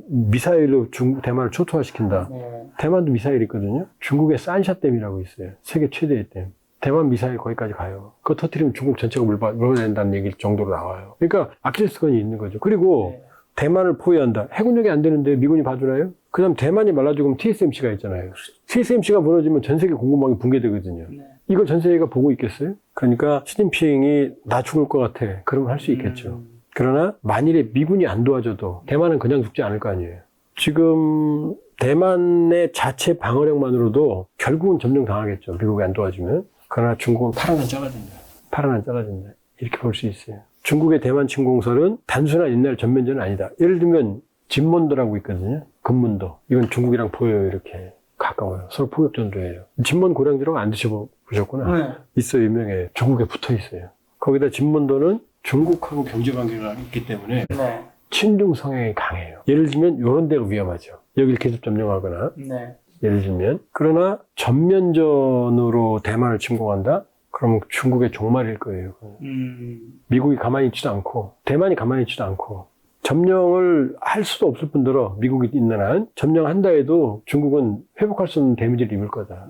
미사일로 대만을 초토화시킨다. 네. 대만도 미사일이 있거든요. 중국의 산샤댐이라고 있어요. 세계 최대의 댐. 대만 미사일 거기까지 가요. 그거 터뜨리면 중국 전체가 물어낸다는 얘기 정도로 나와요. 그러니까 아킬레스건이 있는 거죠. 그리고 네. 대만을 포위한다. 해군력이 안 되는데 미군이 봐주나요? 그 다음 대만이 말라주면 TSMC가 있잖아요. TSMC가 무너지면 전 세계 공급망이 붕괴되거든요. 네. 이걸 전 세계가 보고 있겠어요? 그러니까 시진핑이 나 죽을 것 같아. 그러면 할 수 있겠죠. 그러나 만일에 미군이 안 도와줘도 대만은 그냥 죽지 않을 거 아니에요. 지금 대만의 자체 방어력만으로도 결국은 점령당하겠죠. 미국이 안 도와주면. 그러나 중국은 팔 하나 잘라진다. 팔 하나 잘라진다. 이렇게 볼 수 있어요. 중국의 대만 침공설은 단순한 옛날 전면전은 아니다. 예를 들면 진몬도라고 있거든요. 금문도. 이건 중국이랑 보여요. 이렇게 가까워요. 서로 포격 전도예요. 진몬 고량주라고 안 드셔보셨구나. 네. 있어요. 유명해요. 중국에 붙어 있어요. 거기다 진몬도는 중국하고 경제 관계가 있기 때문에 네. 친중 성향이 강해요. 예를 들면 이런 데가 위험하죠. 여기를 계속 점령하거나 네. 예를 들면 그러나 전면전으로 대만을 침공한다? 그러면 중국의 종말일 거예요. 미국이 가만히 있지도 않고 대만이 가만히 있지도 않고 점령을 할 수도 없을 뿐더러 미국이 있는 한 점령한다 해도 중국은 회복할 수 없는 데미지를 입을 거다.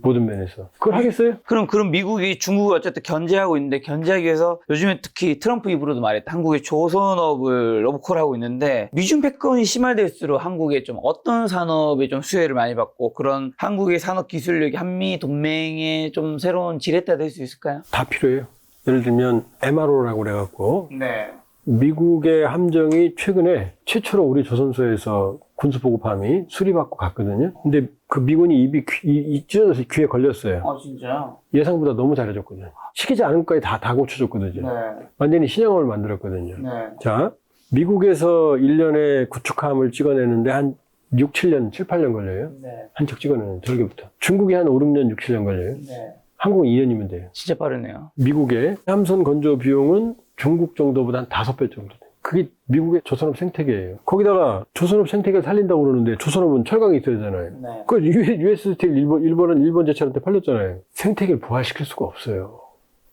모든 면에서. 그걸 하겠어요? 그럼 미국이 중국을 어쨌든 견제하고 있는데 견제하기 위해서 요즘에 특히 트럼프 입으로도 말했다. 한국의 조선업을 러브콜하고 있는데 미중 패권이 심화될수록 한국의 좀 어떤 산업이 좀 수혜를 많이 받고 그런 한국의 산업 기술력이 한미 동맹의 좀 새로운 지렛대가 될 수 있을까요? 다 필요해요. 예를 들면 MRO라고 그래갖고 네. 미국의 함정이 최근에 최초로 우리 조선소에서 군수보급함이 수리받고 갔거든요. 근데 그 미군이 입이 찢어져서 귀에 걸렸어요. 아 진짜요? 예상보다 너무 잘해줬거든요. 시키지 않은 것까지 다 고쳐줬거든요. 네. 완전히 신형을 만들었거든요. 네. 자, 미국에서 1년에 구축함을 찍어내는데 한 6, 7년, 7, 8년 걸려요. 네. 한 척 찍어내는 절개부터. 중국이 한 5, 6년, 6, 7년 걸려요. 네. 한국은 2년이면 돼요. 진짜 빠르네요. 미국의 함선 건조 비용은 중국 정도보다 한 5배 정도 돼요. 그게 미국의 조선업 생태계예요. 거기다가 조선업 생태계를 살린다고 그러는데 조선업은 철강이 있어야 되잖아요. 네. 그 US 스틸 일본은 일본 제철한테 팔렸잖아요. 생태계를 부활시킬 수가 없어요.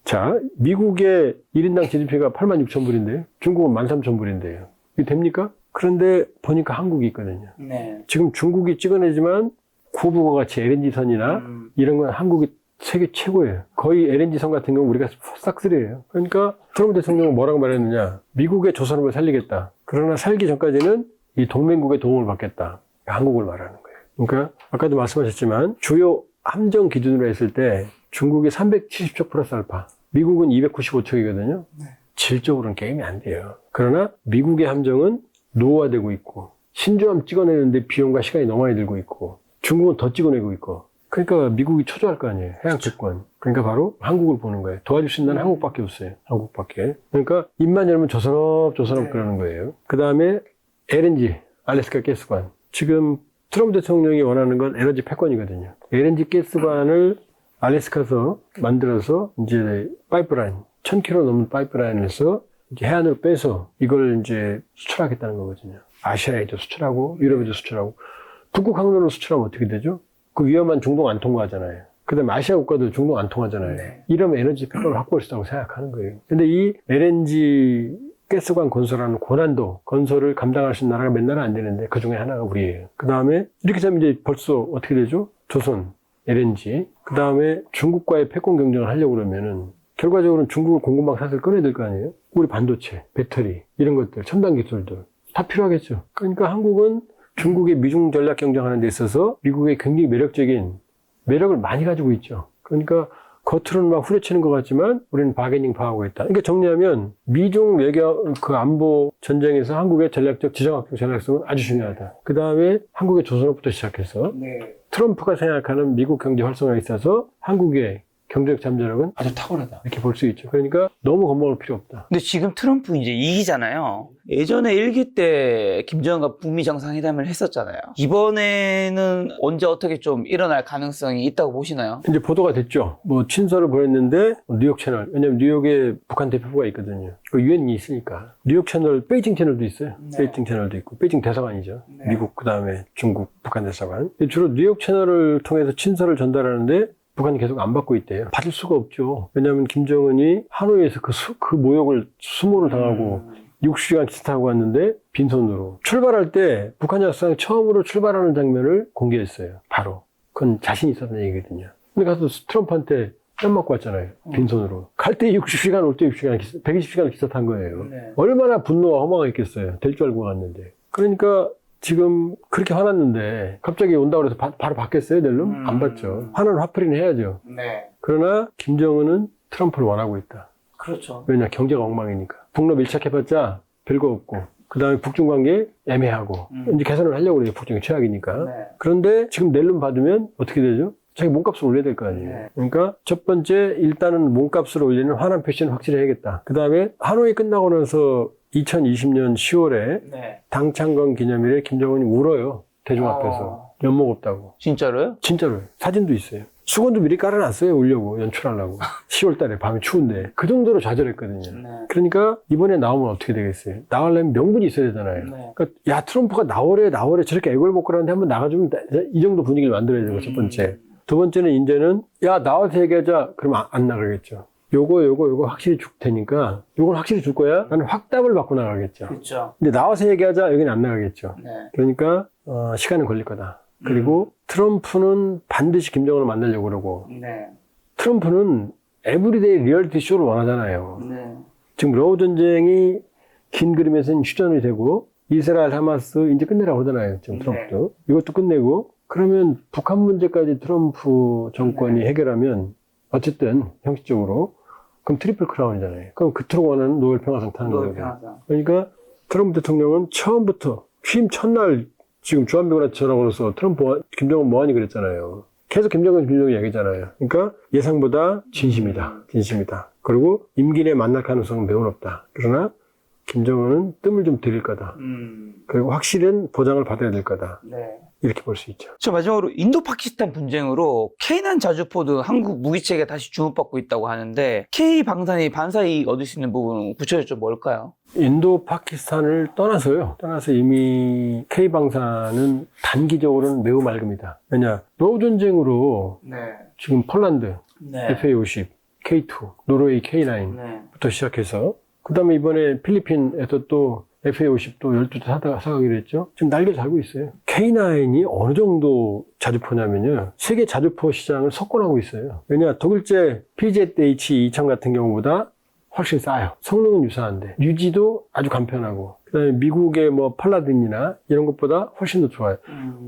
자, 미국의 1인당 GDP가 86,000불인데요. 중국은 13,000불인데요. 이게 됩니까? 그런데 보니까 한국이 있거든요. 네. 지금 중국이 찍어내지만 고부가 같이 LNG선이나 이런 건 한국이 세계 최고예요. 거의 LNG선 같은 경우 우리가 싹쓸이에요. 그러니까 트럼프 대통령은 뭐라고 말했느냐. 미국의 조선업을 살리겠다. 그러나 살기 전까지는 이 동맹국의 도움을 받겠다. 한국을 말하는 거예요. 그러니까 아까도 말씀하셨지만 주요 함정 기준으로 했을 때 중국이 370척 플러스 알파, 미국은 295척이거든요. 질적으로는 게임이 안 돼요. 그러나 미국의 함정은 노후화되고 있고 신주함 찍어내는데 비용과 시간이 너무 많이 들고 있고 중국은 더 찍어내고 있고 그러니까 미국이 초조할 거 아니에요. 해양 채권. 그러니까 바로 한국을 보는 거예요. 도와줄 수 있는 건 한국밖에 없어요. 한국밖에. 그러니까 입만 열면 조선업 그러는 거예요. 그 다음에 LNG, 알래스카 가스관. 지금 트럼프 대통령이 원하는 건 에너지 패권이거든요. LNG 가스관을 알래스카에서 만들어서 이제 파이프라인, 1000km 넘는 파이프라인에서 이제 해안으로 빼서 이걸 이제 수출하겠다는 거거든요. 아시아에도 수출하고 유럽에도 수출하고 북극 항로로 수출하면 어떻게 되죠? 그 위험한 중동 안 통과하잖아요. 그 다음에 아시아 국가도 중동 안 통하잖아요. 네. 이러면 에너지 패권을 확보할 수 있다고 생각하는 거예요. 근데 이 LNG 가스관 건설하는 고난도, 건설을 감당할 수 있는 나라가 몇 나라 안 되는데 그 중에 하나가 우리예요. 그 다음에 이렇게 되면 이제 벌써 어떻게 되죠? 조선, LNG. 그 다음에 중국과의 패권 경쟁을 하려고 그러면은 결과적으로는 중국을 공급망 사슬 끊어야 될 거 아니에요? 우리 반도체, 배터리, 이런 것들, 첨단 기술들 다 필요하겠죠. 그러니까 한국은 중국의 미중 전략 경쟁하는 데 있어서 미국의 굉장히 매력을 많이 가지고 있죠. 그러니까 겉으로는 막 후려치는 것 같지만 우리는 바게닝 파워가 있다. 그러니까 정리하면 미중 외교 그 안보 전쟁에서 한국의 전략적 지정학적 전략성은 아주 중요하다. 그 다음에 한국의 조선업부터 시작해서 트럼프가 생각하는 미국 경제 활성화에 있어서 한국의 경제적 잠재력은 아주 탁월하다. 이렇게 볼 수 있죠. 그러니까 너무 겁먹을 필요 없다. 근데 지금 트럼프 이제 2기잖아요. 예전에 1기 때 김정은과 북미 정상회담을 했었잖아요. 이번에는 언제 어떻게 좀 일어날 가능성이 있다고 보시나요? 이제 보도가 됐죠. 뭐 친서를 보냈는데 뉴욕 채널. 왜냐면 뉴욕에 북한 대표부가 있거든요. 그 유엔이 있으니까. 뉴욕 채널, 베이징 채널도 있어요. 네. 베이징 채널도 있고. 베이징 대사관이죠. 네. 미국 그다음에 중국, 북한 대사관. 주로 뉴욕 채널을 통해서 친서를 전달하는데 북한이 계속 안 받고 있대요. 받을 수가 없죠. 왜냐하면 김정은이 하노이에서 그 모욕을 수모를 당하고 60시간 기차 타고 왔는데 빈손으로. 출발할 때 북한 약상 처음으로 출발하는 장면을 공개했어요. 바로. 그건 자신 있었던 얘기거든요. 근데 가서 트럼프한테 뺨 맞고 왔잖아요. 빈손으로. 갈 때 60시간, 올 때 60시간, 120시간 기차 탄 거예요. 네. 얼마나 분노와 허망이 있겠어요. 될 줄 알고 갔는데. 그러니까 지금 그렇게 화났는데 갑자기 온다고 해서 바로 받겠어요, 낼름? 안 받죠. 화는 화풀이는 해야죠. 네. 그러나 김정은은 트럼프를 원하고 있다. 그렇죠. 왜냐, 경제가 엉망이니까. 북러 밀착해봤자 별거 없고 그 다음에 북중 관계 애매하고 이제 개선을 하려고 그래요. 북중이 최악이니까. 네. 그런데 지금 낼름 받으면 어떻게 되죠? 자기 몸값을 올려야 될 거 아니에요. 네. 그러니까 첫 번째 일단은 몸값을 올리는 환원 표시는 확실히 해야겠다. 그 다음에 하노이 끝나고 나서 2020년 10월에 네. 당창건 기념일에 김정은이 울어요. 대중 앞에서. 연목 없다고. 진짜로요? 진짜로요. 사진도 있어요. 수건도 미리 깔아놨어요. 울려고, 연출하려고. 10월 달에 밤이 추운데. 그 정도로 좌절했거든요. 네. 그러니까 이번에 나오면 어떻게 되겠어요? 나가려면 명분이 있어야 되잖아요. 네. 그러니까 야, 트럼프가 나오래 저렇게 애걸 먹고 그러는데 한번 나가주면 이 정도 분위기를 만들어야 되고, 첫 번째. 두 번째는 이제는 야 나와서 얘기하자. 그러면 안 나가겠죠. 요거 확실히 줄 테니까 요건 확실히 줄 거야. 나는 확답을 받고 나가겠죠. 그렇죠. 근데 나와서 얘기하자. 여기는 안 나가겠죠. 네. 그러니까 시간은 걸릴 거다. 그리고 트럼프는 반드시 김정은을 만나려고 그러고 네. 트럼프는 에브리데이 리얼리티 쇼를 원하잖아요. 네. 지금 러우 전쟁이 긴 그림에서는 휴전이 되고 이스라엘 하마스 이제 끝내라고 하잖아요. 지금 트럼프도. 이것도 끝내고 그러면 북한 문제까지 트럼프 정권이 해결하면 어쨌든 형식적으로 그럼 트리플 크라운이잖아요. 그럼 그토록 원하는 노벨 평화상 타는 거거든요. 그러니까 트럼프 대통령은 처음부터 취임 첫날 지금 주한미군한테전화걸어서 트럼프 김정은 뭐하니 그랬잖아요. 계속 김정은 얘기잖아요. 그러니까 예상보다 진심이다. 그리고 임기 내에 만날 가능성은 매우 높다. 그러나 김정은은 뜸을 좀 들일 거다. 그리고 확실한 보장을 받아야 될 거다. 네. 이렇게 볼 수 있죠. 저 마지막으로 인도 파키스탄 분쟁으로 K9 자주포 등 한국 무기체계가 다시 주목받고 있다고 하는데 K 방산이 반사이익 얻을 수 있는 부분은 구체적으로 좀 뭘까요? 인도 파키스탄을 떠나서 이미 K 방산은 단기적으로는 매우 맑습니다. 왜냐 러우 전쟁으로 네. 지금 폴란드 네. FA50, K2, 노르웨이 K9부터 네. 시작해서 그 다음에 이번에 필리핀에서 또 FA50도 12대 사가기로 했죠. 지금 날개 달고 있어요. K9이 어느 정도 자주포냐면요. 세계 자주포 시장을 석권하고 있어요. 왜냐, 독일제 PZH-2000 같은 경우보다 훨씬 싸요. 성능은 유사한데. 유지도 아주 간편하고. 그 다음에 미국의 뭐 팔라딘이나 이런 것보다 훨씬 더 좋아요.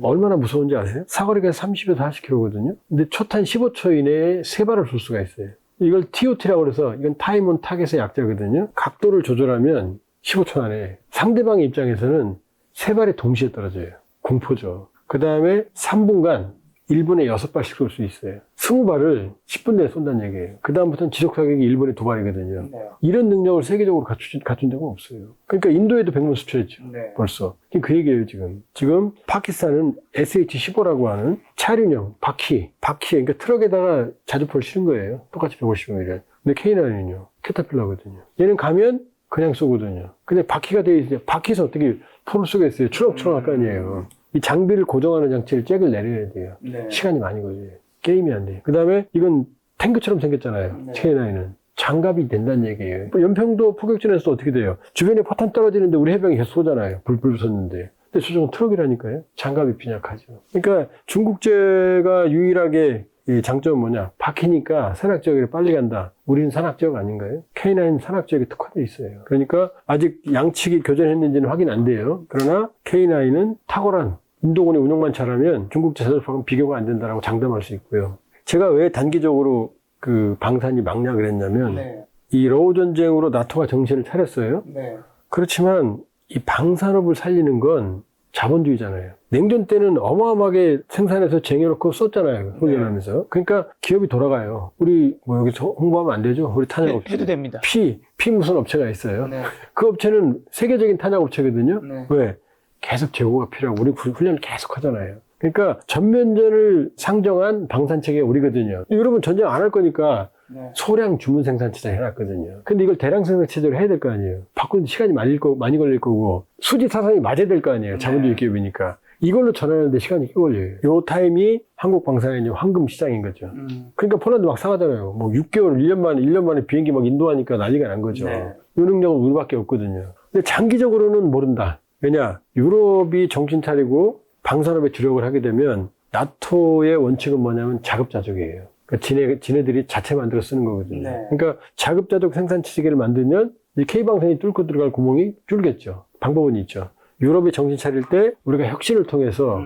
얼마나 무서운지 아세요? 사거리가 30에서 40km거든요. 근데 초탄 15초 이내에 3발을 쏠 수가 있어요. 이걸 TOT라고 그래서 이건 타임 온 타겟의 약자거든요. 각도를 조절하면 15초 안에 상대방의 입장에서는 3발이 동시에 떨어져요. 공포죠. 그 다음에 3분간 1분에 6발씩 쏠 수 있어요. 20발을 10분 내에 쏜다는 얘기예요. 그 다음부터는 지속사격이 1분에 2발이거든요. 네. 이런 능력을 세계적으로 갖춘 데가 없어요. 그러니까 인도에도 100명 수출했죠. 네. 벌써. 그 얘기예요, 지금. 지금 파키스탄은 SH-15라고 하는 차륜형, 바퀴, 그러니까 트럭에다가 자주포를 실은 거예요. 똑같이 150mm를. 근데 K9은요, 캐터필러거든요. 얘는 가면 그냥 쏘거든요. 근데 바퀴가 되어 있어요. 바퀴에서 어떻게 포를 쏘겠어요? 추럭추럭 할 거 아니에요. 이 장비를 고정하는 장치를 잭을 내려야 돼요. 네. 시간이 많이 걸려요. 게임이 안 돼요. 그 다음에 이건 탱크처럼 생겼잖아요. 네. K9은. 장갑이 된다는 얘기예요. 뭐 연평도 포격전에서 어떻게 돼요? 주변에 포탄 떨어지는데 우리 해병이 계속 쏘잖아요. 불 붙었는데. 근데 저쪽은 트럭이라니까요. 장갑이 빈약하죠. 그러니까 중국제가 유일하게 이 장점은 뭐냐? 바퀴니까 산악지역에 빨리 간다. 우리는 산악지역 아닌가요? K9 산악지역에 특화되어 있어요. 그러니까 아직 양측이 교전했는지는 확인 안 돼요. 그러나 K9은 탁월한 인도군의 운영만 잘하면 중국제 자주포하고는 비교가 안 된다라고 장담할 수 있고요. 제가 왜 단기적으로 그 방산이 망략을 했냐면 네. 이 러우 전쟁으로 나토가 정신을 차렸어요. 네. 그렇지만 이 방산업을 살리는 건 자본주의잖아요. 냉전 때는 어마어마하게 생산해서 쟁여놓고 썼잖아요. 훈련하면서. 그러니까 기업이 돌아가요. 우리 뭐 여기서 홍보하면 안 되죠? 우리 탄약업체. 해도 됩니다. 피 무슨 업체가 있어요. 네. 그 업체는 세계적인 탄약업체거든요. 네. 왜? 계속 재고가 필요하고 우리 훈련을 계속 하잖아요. 그러니까 전면전을 상정한 방산체계가 우리거든요. 여러분 전쟁 안 할 거니까 네. 소량 주문 생산체장 해놨거든요. 근데 이걸 대량 생산체제로 해야 될 거 아니에요. 바꾸는데 시간이 많이 걸릴 거고 수지 사상이 맞아야 될 거 아니에요. 자본주의 기업이니까. 이걸로 전환하는데 시간이 꽤 걸려요. 요 타임이 한국 방산의 황금 시장인 거죠. 그러니까 폴란드 막 사가잖아요. 뭐 6개월, 1년 만에 비행기 막 인도하니까 난리가 난 거죠. 네. 요 능력은 우리밖에 없거든요. 근데 장기적으로는 모른다. 왜냐? 유럽이 정신 차리고 방산업에 주력을 하게 되면 나토의 원칙은 뭐냐면 자급자족이에요. 그러니까 지네들이 자체 만들어 쓰는 거거든요. 네. 그러니까 자급자족 생산체 체계를 만들면 이 K방산이 뚫고 들어갈 구멍이 뚫겠죠. 방법은 있죠. 유럽이 정신 차릴 때 우리가 혁신을 통해서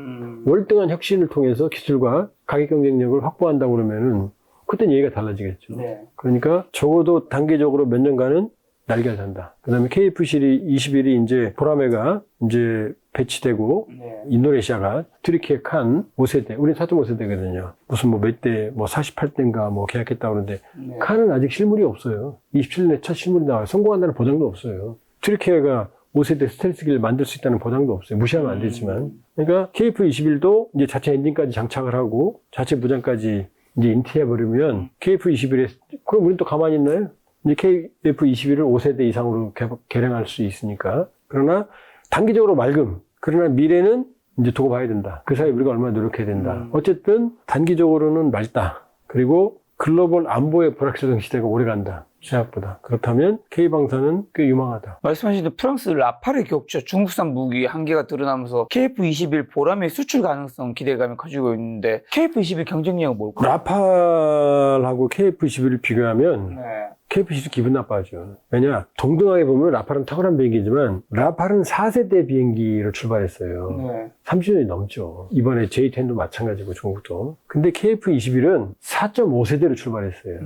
월등한 혁신을 통해서 기술과 가격 경쟁력을 확보한다고 그러면은 그때는 얘기가 달라지겠죠. 네. 그러니까 적어도 단기적으로 몇 년간은 날개를 단다. 그 다음에 KF-21이 이제 보라매가 이제 배치되고 네. 인도네시아가 튀르키예 칸 5세대, 우린 4.5세대거든요. 무슨 뭐 몇 대, 뭐 48대인가 뭐 계약했다고 그러는데 네. 칸은 아직 실물이 없어요. 27년에 첫 실물이 나와요. 성공한다는 보장도 없어요. 튀르키예가 5세대 스텔스기를 만들 수 있다는 보장도 없어요. 무시하면 안 되지만. 그러니까 KF-21도 이제 자체 엔진까지 장착을 하고 자체 무장까지 이제 인티해버리면 KF-21에, 그럼 우린 또 가만히 있나요? 이제 KF-21을 5세대 이상으로 개량할 수 있으니까. 그러나 단기적으로 맑음. 그러나 미래는 이제 두고 봐야 된다. 그 사이에 우리가 얼마나 노력해야 된다. 어쨌든 단기적으로는 맑다. 그리고 글로벌 안보의 불확실성 시대가 오래 간다. 생각보다. 그렇다면 K방사는 꽤 유망하다. 말씀하신 프랑스 라팔의 격추, 중국산 무기 한계가 드러나면서 KF-21 보람의 수출 가능성 기대감을 가지고 있는데 KF-21 경쟁력은 뭘까요? 라팔하고 KF-21을 비교하면 네. KF-21 기분 나빠져. 왜냐? 동등하게 보면 라팔은 탁월한 비행기지만 라팔은 4세대 비행기로 출발했어요. 네. 30년이 넘죠. 이번에 J-10도 마찬가지고 중국도. 근데 KF-21은 4.5세대로 출발했어요.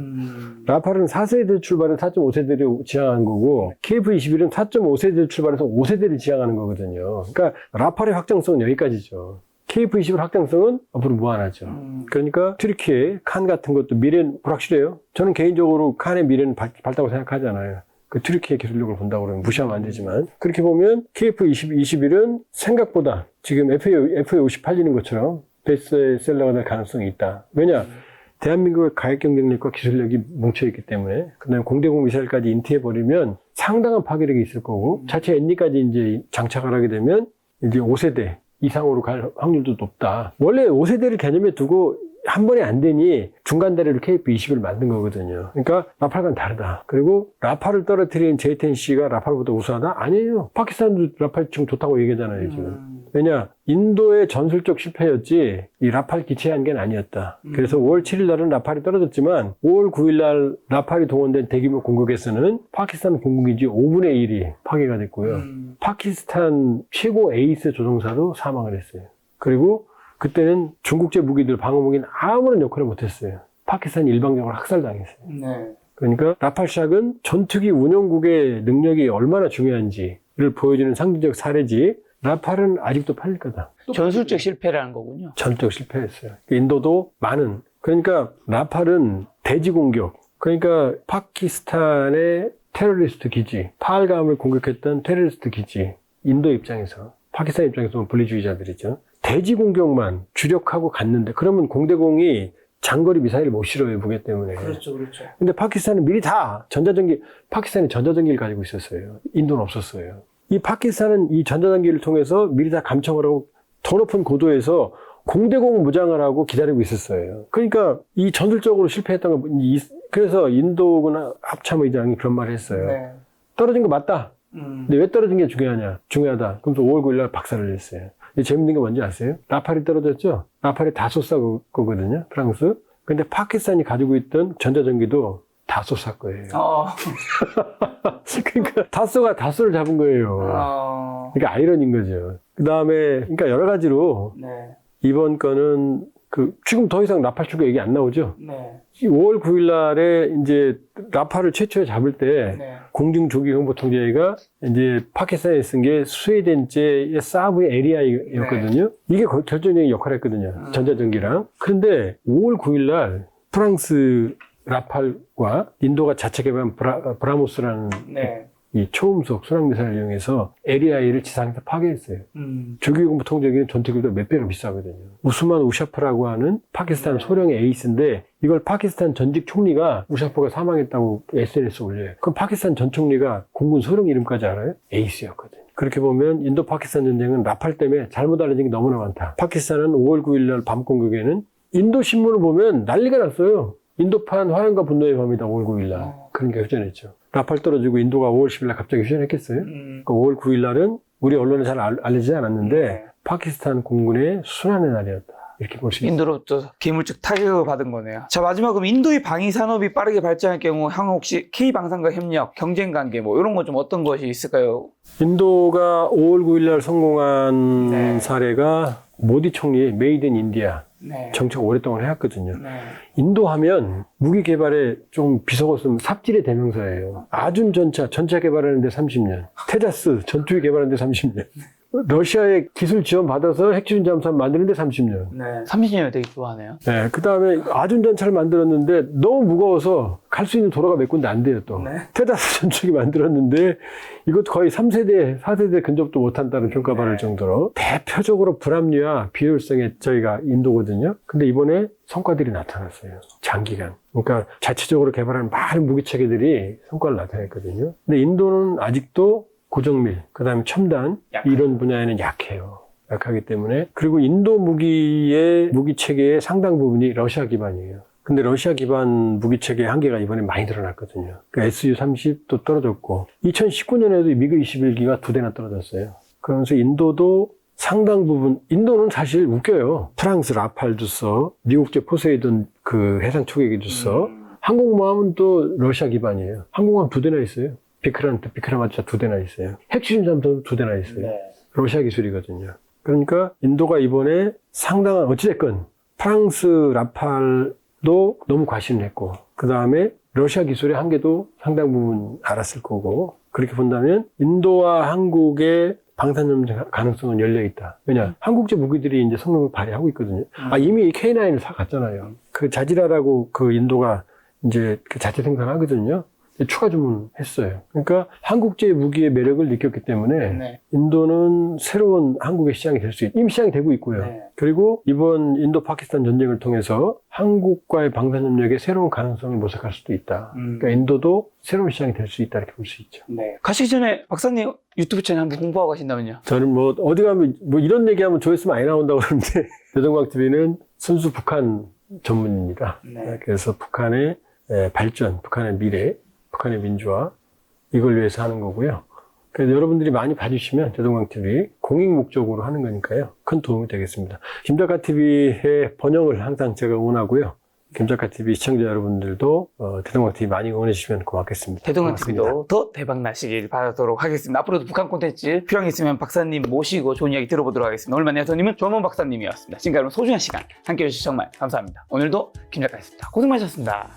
라팔은 4세대 출발해서 4.5세대를 지향한 거고 KF-21은 4.5세대를 출발해서 5세대를 지향하는 거거든요. 그러니까 라팔의 확장성은 여기까지죠. KF-21 확장성은 앞으로 무한하죠. 그러니까 튀르키예, 칸 같은 것도 미래는 불확실해요. 저는 개인적으로 칸의 미래는 밝다고 생각하잖아요. 그 튀르키예 기술력을 본다고 그러면 무시하면 안 되지만 그렇게 보면 KF-21은 생각보다 지금 FA-58이는 것처럼 베스트셀러가 될 가능성이 있다. 왜냐? 대한민국의 가격 경쟁력과 기술력이 뭉쳐있기 때문에 그다음에 공대공 미사일까지 인티해버리면 상당한 파괴력이 있을 거고 자체 엔리까지 이제 장착을 하게 되면 이제 5세대 이상으로 갈 확률도 높다. 원래 5세대를 개념에 두고 한 번에 안 되니 중간 다리로 KF-20을 만든 거거든요. 그러니까 라팔과는 다르다. 그리고 라팔을 떨어뜨린 J-10C가 라팔보다 우수하다? 아니에요. 파키스탄도 라팔 지금 좋다고 얘기하잖아요, 지금. 왜냐? 인도의 전술적 실패였지 이 라팔 기체 한계는 아니었다. 그래서 5월 7일 날은 라팔이 떨어졌지만 5월 9일 날 라팔이 동원된 대규모 공격에서는 파키스탄 공군기지 5분의 1이 파괴가 됐고요. 파키스탄 최고 에이스 조종사도 사망을 했어요. 그리고 그때는 중국제 무기들, 방어무기는 아무런 역할을 못했어요. 파키스탄이 일방적으로 학살당했어요. 네. 그러니까 라팔샥은 전투기 운영국의 능력이 얼마나 중요한지를 보여주는 상징적 사례지 라팔은 아직도 팔릴 거다. 전술적 실패라는 거군요. 전적 실패했어요. 인도도 많은. 그러니까 라팔은 대지 공격. 그러니까 파키스탄의 테러리스트 기지, 파알감을 공격했던 테러리스트 기지. 인도 입장에서, 파키스탄 입장에서는 분리주의자들이죠. 대지 공격만 주력하고 갔는데 그러면 공대공이 장거리 미사일을 못 실어요, 무게 때문에. 그렇죠. 근데 파키스탄은 미리 다 파키스탄이 전자전기를 가지고 있었어요. 인도는 없었어요. 이 파키스탄은 이 전자전기를 통해서 미리 다 감청을 하고 더 높은 고도에서 공대공 무장을 하고 기다리고 있었어요. 그러니까 이 전술적으로 실패했던 거, 그래서 인도군 합참의장이 그런 말을 했어요. 네. 떨어진 거 맞다. 근데 왜 떨어진 게 중요하다. 그러면서 5월 9일 날 박살을 냈어요. 재밌는 게 뭔지 아세요? 라팔이 떨어졌죠? 라팔이 다 쏟아온 거거든요, 프랑스. 근데 파키스탄이 가지고 있던 전자전기도 다 쏟아 거예요. 그러니까 다소를 잡은 거예요. 그러니까 아이러니인 거죠. 그 다음에, 그러니까 여러 가지로 네. 이번 건은 지금 더 이상 라팔 추가 얘기 안 나오죠? 네. 5월 9일 날에 이제 라팔을 최초에 잡을 때 네. 공중조기정보통제가 이제 파키스탄에 쓴 게 스웨덴제의 사브의 에리아이였거든요. 이게 결정적인 역할을 했거든요. 전자전기랑. 그런데 5월 9일 날 프랑스 라팔과 인도가 자체 개발한 브라모스라는 네. 이 초음속 순항미사일을 이용해서 LEI를 지상에서 파괴했어요. 조기공부 통제기는 전투기보다 몇 배가 비싸거든요. 우스만 우샤프라고 하는 파키스탄 소령의 에이스인데 이걸 파키스탄 전직 총리가 우샤프가 사망했다고 SNS에 올려요. 그럼 파키스탄 전 총리가 공군 소령 이름까지 알아요? 에이스였거든요. 그렇게 보면 인도 파키스탄 전쟁은 라팔 때문에 잘못 알려진 게 너무나 많다. 파키스탄은 5월 9일 날 밤 공격에는 인도 신문을 보면 난리가 났어요. 인도판 화염과 분노의 밤이다 5월 9일 날. 그런 게 휴전했죠. 라팔 떨어지고 인도가 5월 10일 날 갑자기 휴전했겠어요? 그러니까 5월 9일 날은 우리 언론에 잘 알려지지 않았는데 파키스탄 공군의 순환의 날이었다. 이렇게 볼 수 있습니다. 인도로부터 기물적 타격을 받은 거네요. 자, 마지막으로 인도의 방위 산업이 빠르게 발전할 경우 향후 혹시 K방산과 협력, 경쟁 관계 뭐 이런 거 좀 어떤 것이 있을까요? 인도가 5월 9일 날 성공한 네. 사례가 모디 총리의 메이드 인 인디아 네. 정책 오랫동안 해왔거든요. 네. 인도 하면 무기 개발에 좀 비속었으면 삽질의 대명사예요. 아준 전차 개발하는데 30년. 테자스 전투기 개발하는데 30년. 러시아의 기술 지원 받아서 핵추진 잠수함 만드는데 30년. 네. 30년을 되게 좋아하네요. 네, 그 다음에 아준 전차를 만들었는데 너무 무거워서 갈 수 있는 도로가 몇 군데 안 돼요, 또. 네. 테자스 전투기 만들었는데 이것도 거의 3세대, 4세대 근접도 못한다는 평가 받을 정도로 대표적으로 불합리와 비효율성의 저희가 인도거든요. 근데 이번에 성과들이 나타났어요. 장기간. 그러니까 자체적으로 개발한 많은 무기 체계들이 성과를 나타냈거든요. 근데 인도는 아직도 고정밀, 그 다음에 첨단, 이런 분야에는 약해요. 약하기 때문에. 그리고 인도 무기의 무기 체계의 상당 부분이 러시아 기반이에요. 근데 러시아 기반 무기 체계의 한계가 이번에 많이 드러났거든요. 그러니까 SU-30도 떨어졌고 2019년에도 미그 21기가 2대나 떨어졌어요. 그러면서 인도도 상당 부분, 인도는 사실 웃겨요. 프랑스 라팔도 써, 미국제 포세이돈 그 해상 초계기도 써, 항공모함은 또 러시아 기반이에요. 항공모함 2대나 있어요. 비크라마차 2대나 있어요. 핵추진 잠수도 2대나 있어요. 네. 러시아 기술이거든요. 그러니까 인도가 이번에 상당한, 어찌됐건 프랑스 라팔도 너무 과신을 했고, 그 다음에 러시아 기술의 한계도 상당 부분 알았을 거고, 그렇게 본다면 인도와 한국의 방산염 가능성은 열려있다. 왜냐, 한국제 무기들이 이제 성능을 발휘하고 있거든요. 이미 K9을 사갔잖아요. 그 자지라라고 그 인도가 이제 그 자체 생산하거든요. 추가 주문했어요. 그러니까 한국제 무기의 매력을 느꼈기 때문에 네. 인도는 새로운 한국의 시장이 될 수 있다. 이미 시장이 되고 있고요. 네. 그리고 이번 인도 파키스탄 전쟁을 통해서 한국과의 방산협력에 새로운 가능성을 모색할 수도 있다. 그러니까 인도도 새로운 시장이 될 수 있다 이렇게 볼 수 있죠. 네. 가시기 전에 박사님 유튜브 채널 한번 홍보하고 가신다면요? 저는 뭐 어디 가면 뭐 이런 얘기하면 조회수 많이 나온다고 그러는데 대동강TV는 순수 북한 전문입니다. 네. 그래서 북한의 발전, 북한의 미래, 북한의 민주화 이걸 위해서 하는 거고요. 그래서 여러분들이 많이 봐주시면 대동강TV 공익 목적으로 하는 거니까요. 큰 도움이 되겠습니다. 김작가TV의 번영을 항상 제가 응원하고요. 김작가TV 시청자 여러분들도 대동강TV 많이 응원해 주시면 고맙겠습니다. 대동강TV도 더 대박 나시길 바라도록 하겠습니다. 앞으로도 북한 콘텐츠 필요한 게 있으면 박사님 모시고 좋은 이야기 들어보도록 하겠습니다. 오늘 만난 손님은 조원범 박사님이었습니다. 지금까지 여러분 소중한 시간 함께해 주셔서 정말 감사합니다. 오늘도 김작가였습니다. 고생 많으셨습니다.